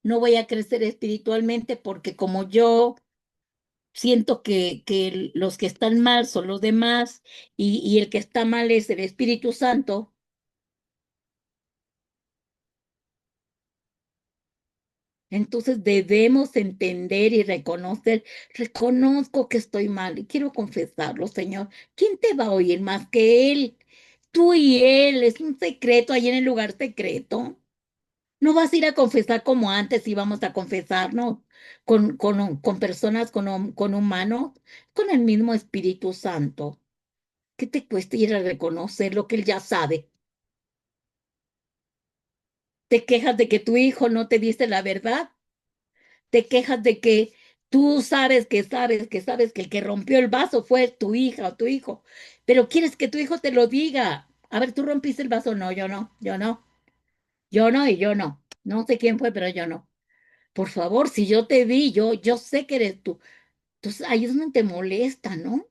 No voy a crecer espiritualmente porque como yo siento que los que están mal son los demás y el que está mal es el Espíritu Santo. Entonces debemos entender y reconocer, reconozco que estoy mal y quiero confesarlo, Señor. ¿Quién te va a oír más que Él? Tú y Él, es un secreto ahí en el lugar secreto. No vas a ir a confesar como antes íbamos a confesarnos con personas, con humanos, con el mismo Espíritu Santo. ¿Qué te cuesta ir a reconocer lo que Él ya sabe? Te quejas de que tu hijo no te dice la verdad. Te quejas de que tú sabes que el que rompió el vaso fue tu hija o tu hijo, pero quieres que tu hijo te lo diga. A ver, tú rompiste el vaso. No, yo no, yo no, yo no y yo no. No sé quién fue, pero yo no. Por favor, si yo te vi, yo sé que eres tú. Entonces ahí es donde te molesta, ¿no?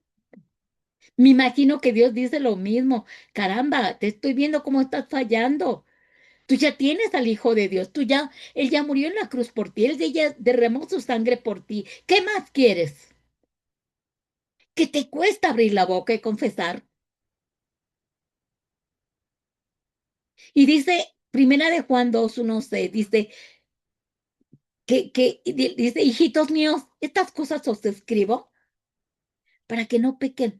Me imagino que Dios dice lo mismo. Caramba, te estoy viendo cómo estás fallando. Tú ya tienes al Hijo de Dios, Él ya murió en la cruz por ti, Él ya derramó su sangre por ti. ¿Qué más quieres? ¿Qué te cuesta abrir la boca y confesar? Y dice, Primera de Juan 2:1-6, dice dice, hijitos míos, estas cosas os escribo para que no pequen.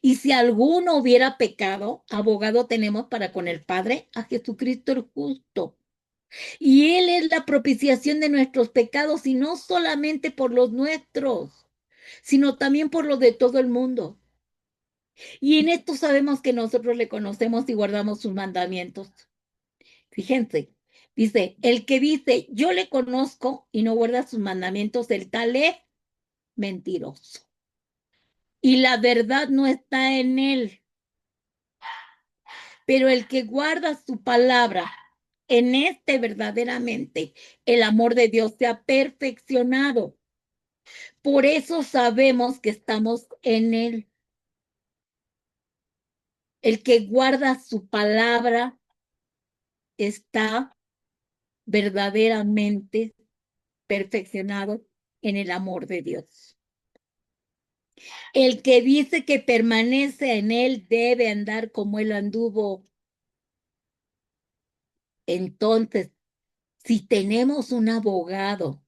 Y si alguno hubiera pecado, abogado tenemos para con el Padre, a Jesucristo el justo. Y Él es la propiciación de nuestros pecados, y no solamente por los nuestros, sino también por los de todo el mundo. Y en esto sabemos que nosotros le conocemos y guardamos sus mandamientos. Fíjense, dice, el que dice, yo le conozco y no guarda sus mandamientos, el tal es mentiroso. Y la verdad no está en él. Pero el que guarda su palabra, en este verdaderamente el amor de Dios se ha perfeccionado. Por eso sabemos que estamos en él. El que guarda su palabra está verdaderamente perfeccionado en el amor de Dios. El que dice que permanece en él debe andar como él anduvo. Entonces, si tenemos un abogado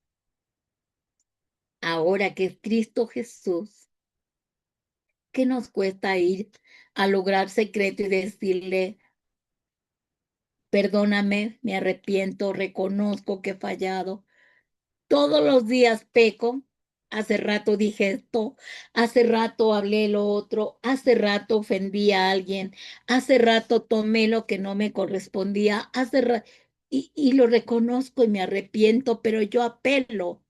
ahora que es Cristo Jesús, ¿qué nos cuesta ir a lograr secreto y decirle, perdóname, me arrepiento, reconozco que he fallado? Todos los días peco. Hace rato dije esto, hace rato hablé lo otro, hace rato ofendí a alguien, hace rato tomé lo que no me correspondía, y lo reconozco y me arrepiento, pero yo apelo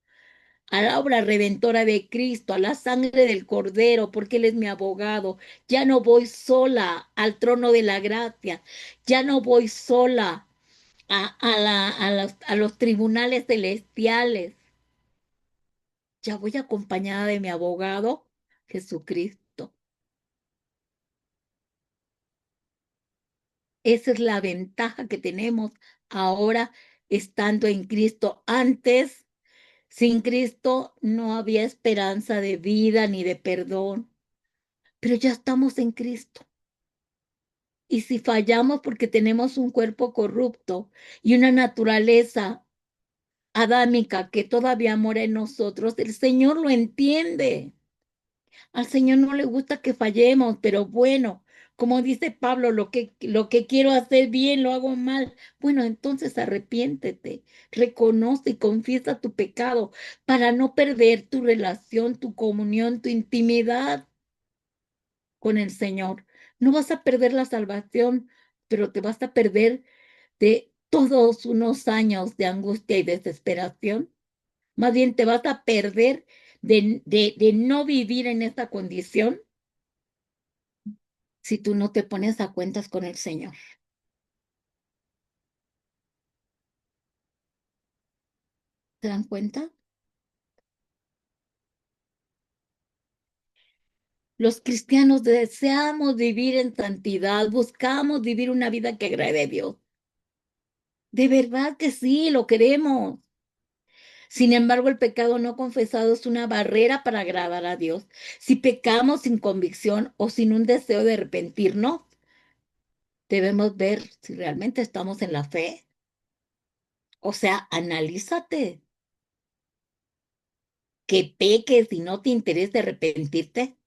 a la obra redentora de Cristo, a la sangre del Cordero, porque Él es mi abogado. Ya no voy sola al trono de la gracia, ya no voy sola a los tribunales celestiales. Ya voy acompañada de mi abogado, Jesucristo. Esa es la ventaja que tenemos ahora estando en Cristo. Antes, sin Cristo, no había esperanza de vida ni de perdón, pero ya estamos en Cristo. Y si fallamos porque tenemos un cuerpo corrupto y una naturaleza adámica que todavía mora en nosotros, el Señor lo entiende. Al Señor no le gusta que fallemos, pero bueno, como dice Pablo, lo que quiero hacer bien lo hago mal. Bueno, entonces arrepiéntete, reconoce y confiesa tu pecado para no perder tu relación, tu comunión, tu intimidad con el Señor. No vas a perder la salvación, pero te vas a perder de todos unos años de angustia y desesperación. Más bien te vas a perder de no vivir en esta condición si tú no te pones a cuentas con el Señor. ¿Se dan cuenta? Los cristianos deseamos vivir en santidad, buscamos vivir una vida que agrade a Dios. De verdad que sí, lo queremos. Sin embargo, el pecado no confesado es una barrera para agradar a Dios. Si pecamos sin convicción o sin un deseo de arrepentirnos, debemos ver si realmente estamos en la fe. O sea, analízate. Que peques y no te interese arrepentirte.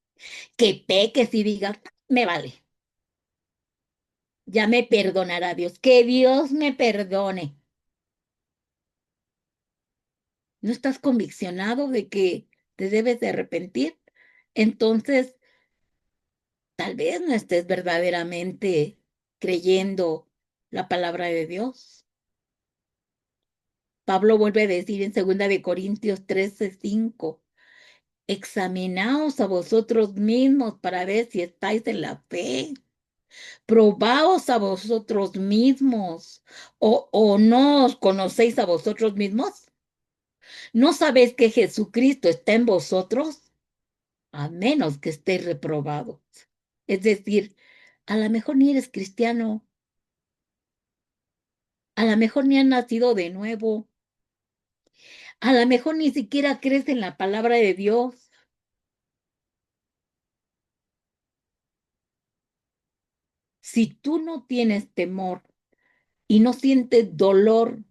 Que peques y digas, me vale. Ya me perdonará Dios. Que Dios me perdone. ¿No estás conviccionado de que te debes de arrepentir? Entonces, tal vez no estés verdaderamente creyendo la palabra de Dios. Pablo vuelve a decir en 2 Corintios 13:5, examinaos a vosotros mismos para ver si estáis en la fe. Probaos a vosotros mismos. ¿O no os conocéis a vosotros mismos? ¿No sabéis que Jesucristo está en vosotros? A menos que estéis reprobados. Es decir, a lo mejor ni eres cristiano, a lo mejor ni has nacido de nuevo, a lo mejor ni siquiera crees en la palabra de Dios. Si tú no tienes temor y no sientes dolor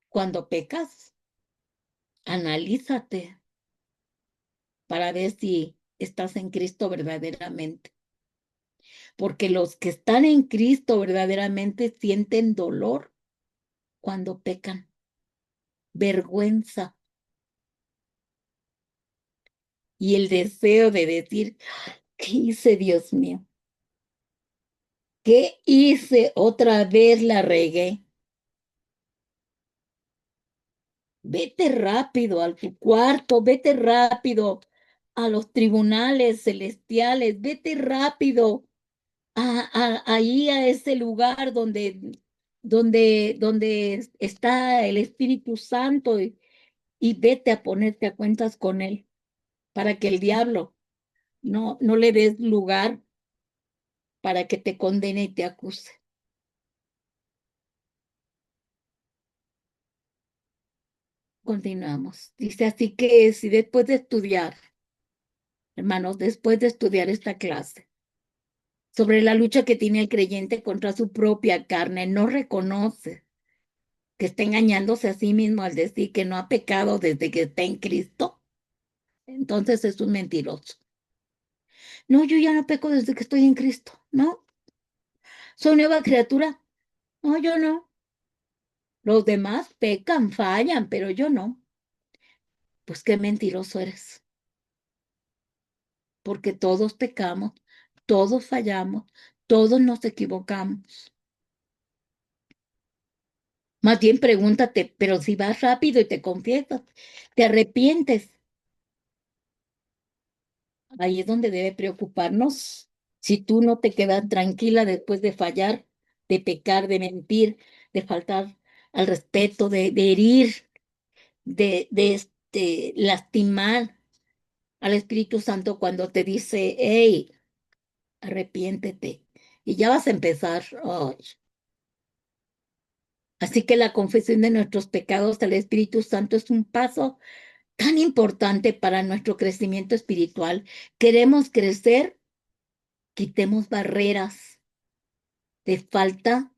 cuando pecas, analízate para ver si estás en Cristo verdaderamente. Porque los que están en Cristo verdaderamente sienten dolor cuando pecan, vergüenza y el deseo de decir, ¿qué hice, Dios mío? ¿Qué hice? Otra vez la regué. Vete rápido a tu cuarto, vete rápido a los tribunales celestiales, vete rápido ahí a ese lugar donde está el Espíritu Santo y vete a ponerte a cuentas con él para que el diablo no le des lugar para que te condene y te acuse. Continuamos. Dice así que si después de estudiar, hermanos, después de estudiar esta clase sobre la lucha que tiene el creyente contra su propia carne, no reconoce que está engañándose a sí mismo al decir que no ha pecado desde que está en Cristo, entonces es un mentiroso. No, yo ya no peco desde que estoy en Cristo, no. Soy nueva criatura. No, yo no. Los demás pecan, fallan, pero yo no. Pues qué mentiroso eres, porque todos pecamos, todos fallamos, todos nos equivocamos. Más bien pregúntate, pero si vas rápido y te confiesas, te arrepientes, ahí es donde debe preocuparnos. Si tú no te quedas tranquila después de fallar, de pecar, de mentir, de faltar al respeto, de herir, de lastimar al Espíritu Santo cuando te dice, hey, arrepiéntete. Y ya vas a empezar. Ay. Así que la confesión de nuestros pecados al Espíritu Santo es un paso tan importante para nuestro crecimiento espiritual. Queremos crecer, quitemos barreras de falta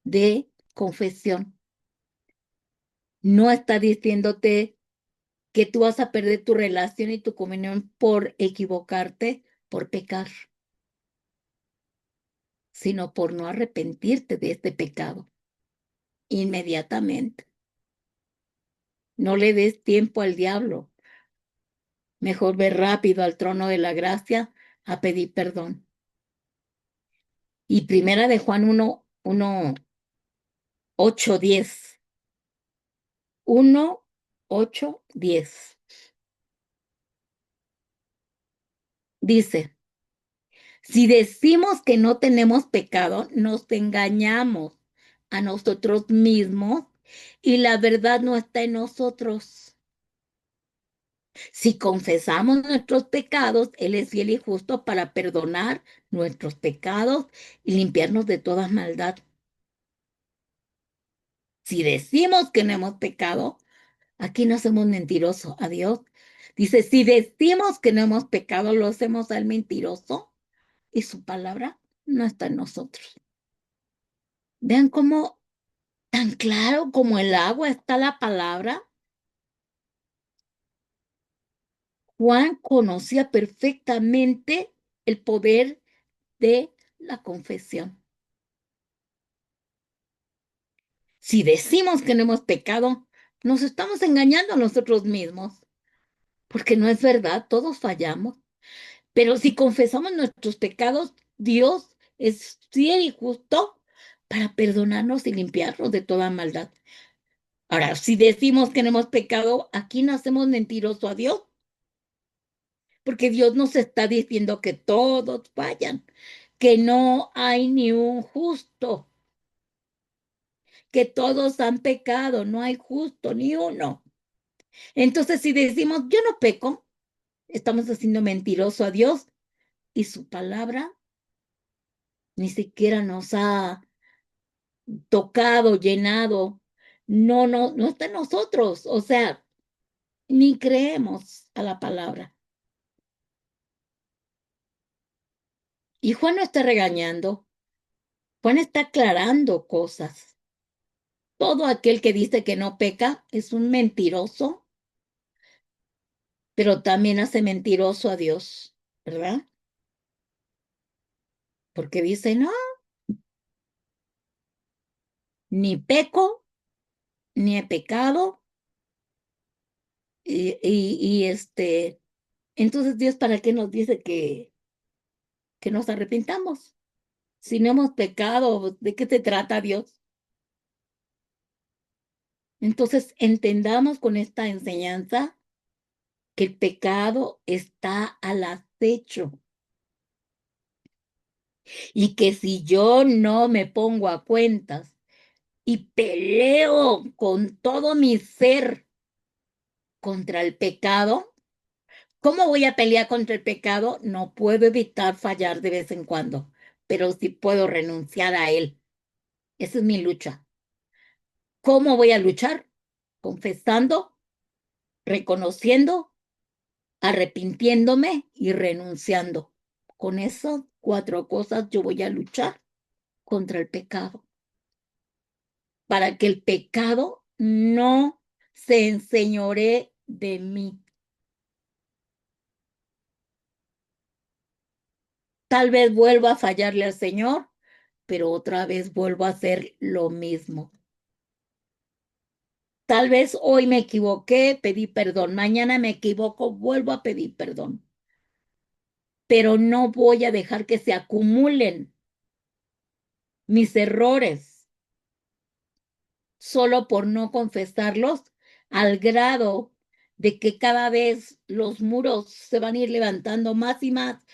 de confesión. No está diciéndote que tú vas a perder tu relación y tu comunión por equivocarte, por pecar, sino por no arrepentirte de este pecado inmediatamente. No le des tiempo al diablo. Mejor ve rápido al trono de la gracia a pedir perdón. Y primera de Juan 1:1 8:10. 1, 8, 10. Dice, si decimos que no tenemos pecado, nos engañamos a nosotros mismos y la verdad no está en nosotros. Si confesamos nuestros pecados, Él es fiel y justo para perdonar nuestros pecados y limpiarnos de toda maldad. Si decimos que no hemos pecado, aquí no somos mentirosos a Dios. Dice, si decimos que no hemos pecado, lo hacemos al mentiroso y su palabra no está en nosotros. Vean cómo tan claro como el agua está la palabra. Juan conocía perfectamente el poder de la confesión. Si decimos que no hemos pecado, nos estamos engañando a nosotros mismos, porque no es verdad, todos fallamos. Pero si confesamos nuestros pecados, Dios es fiel y justo para perdonarnos y limpiarnos de toda maldad. Ahora, si decimos que no hemos pecado, aquí no hacemos mentiroso a Dios, porque Dios nos está diciendo que todos fallan, que no hay ni un justo, que todos han pecado, no hay justo ni uno. Entonces, si decimos yo no peco, estamos haciendo mentiroso a Dios y su palabra ni siquiera nos ha tocado, llenado. No está en nosotros. O sea, ni creemos a la palabra. Y Juan no está regañando. Juan está aclarando cosas. Todo aquel que dice que no peca es un mentiroso, pero también hace mentiroso a Dios, ¿verdad? Porque dice, no, ni peco, ni he pecado. Entonces Dios, ¿para qué nos dice que nos arrepintamos? Si no hemos pecado, ¿de qué se trata Dios? Entonces entendamos con esta enseñanza que el pecado está al acecho y que si yo no me pongo a cuentas y peleo con todo mi ser contra el pecado, ¿cómo voy a pelear contra el pecado? No puedo evitar fallar de vez en cuando, pero sí puedo renunciar a él. Esa es mi lucha. ¿Cómo voy a luchar? Confesando, reconociendo, arrepintiéndome y renunciando. Con esas 4 cosas yo voy a luchar contra el pecado, para que el pecado no se enseñoree de mí. Tal vez vuelva a fallarle al Señor, pero otra vez vuelvo a hacer lo mismo. Tal vez hoy me equivoqué, pedí perdón, mañana me equivoco, vuelvo a pedir perdón, pero no voy a dejar que se acumulen mis errores solo por no confesarlos, al grado de que cada vez los muros se van a ir levantando más y más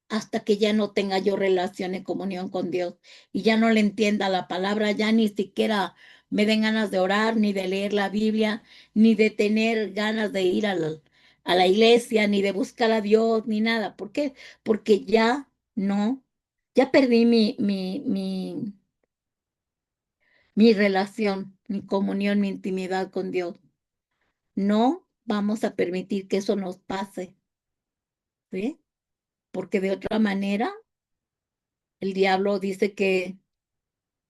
hasta que ya no tenga yo relación y comunión con Dios y ya no le entienda la palabra, ya ni siquiera me den ganas de orar, ni de leer la Biblia, ni de tener ganas de ir a la iglesia, ni de buscar a Dios, ni nada. ¿Por qué? Porque ya no, ya perdí mi relación, mi comunión, mi intimidad con Dios. No vamos a permitir que eso nos pase, ¿sí? Porque de otra manera, el diablo dice que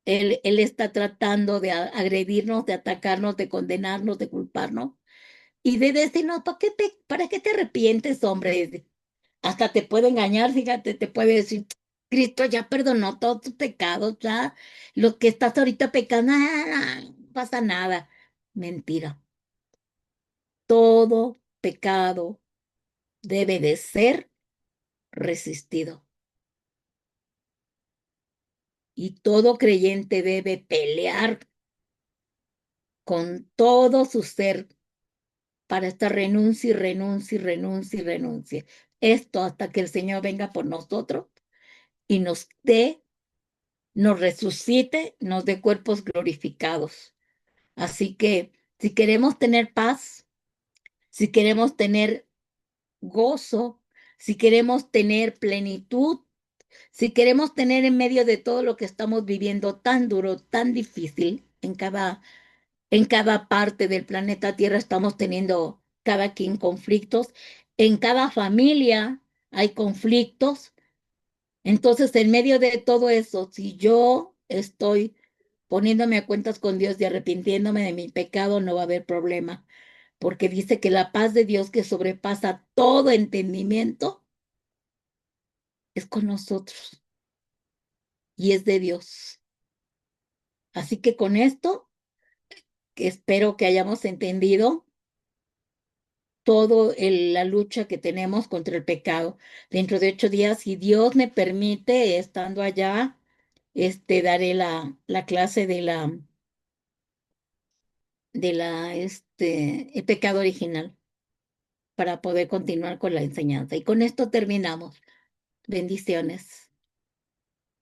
él está tratando de agredirnos, de atacarnos, de condenarnos, de culparnos y de decirnos, ¿para qué te arrepientes, hombre? Hasta te puede engañar, fíjate, te puede decir, Cristo ya perdonó todos tus pecados, ya lo que estás ahorita pecando, no pasa nada. Mentira. Todo pecado debe de ser resistido y todo creyente debe pelear con todo su ser para estar renuncie y renuncie y renuncie y renuncie. Esto hasta que el Señor venga por nosotros y nos dé, nos resucite, nos dé cuerpos glorificados. Así que si queremos tener paz, si queremos tener gozo, si queremos tener plenitud, si queremos tener en medio de todo lo que estamos viviendo tan duro, tan difícil, en cada parte del planeta Tierra estamos teniendo cada quien conflictos, en cada familia hay conflictos. Entonces, en medio de todo eso, si yo estoy poniéndome a cuentas con Dios y arrepintiéndome de mi pecado, no va a haber problema, porque dice que la paz de Dios que sobrepasa todo entendimiento es con nosotros y es de Dios. Así que con esto, que espero que hayamos entendido todo la lucha que tenemos contra el pecado. Dentro de 8 días, si Dios me permite, estando allá, daré la clase el pecado original para poder continuar con la enseñanza. Y con esto terminamos. Bendiciones.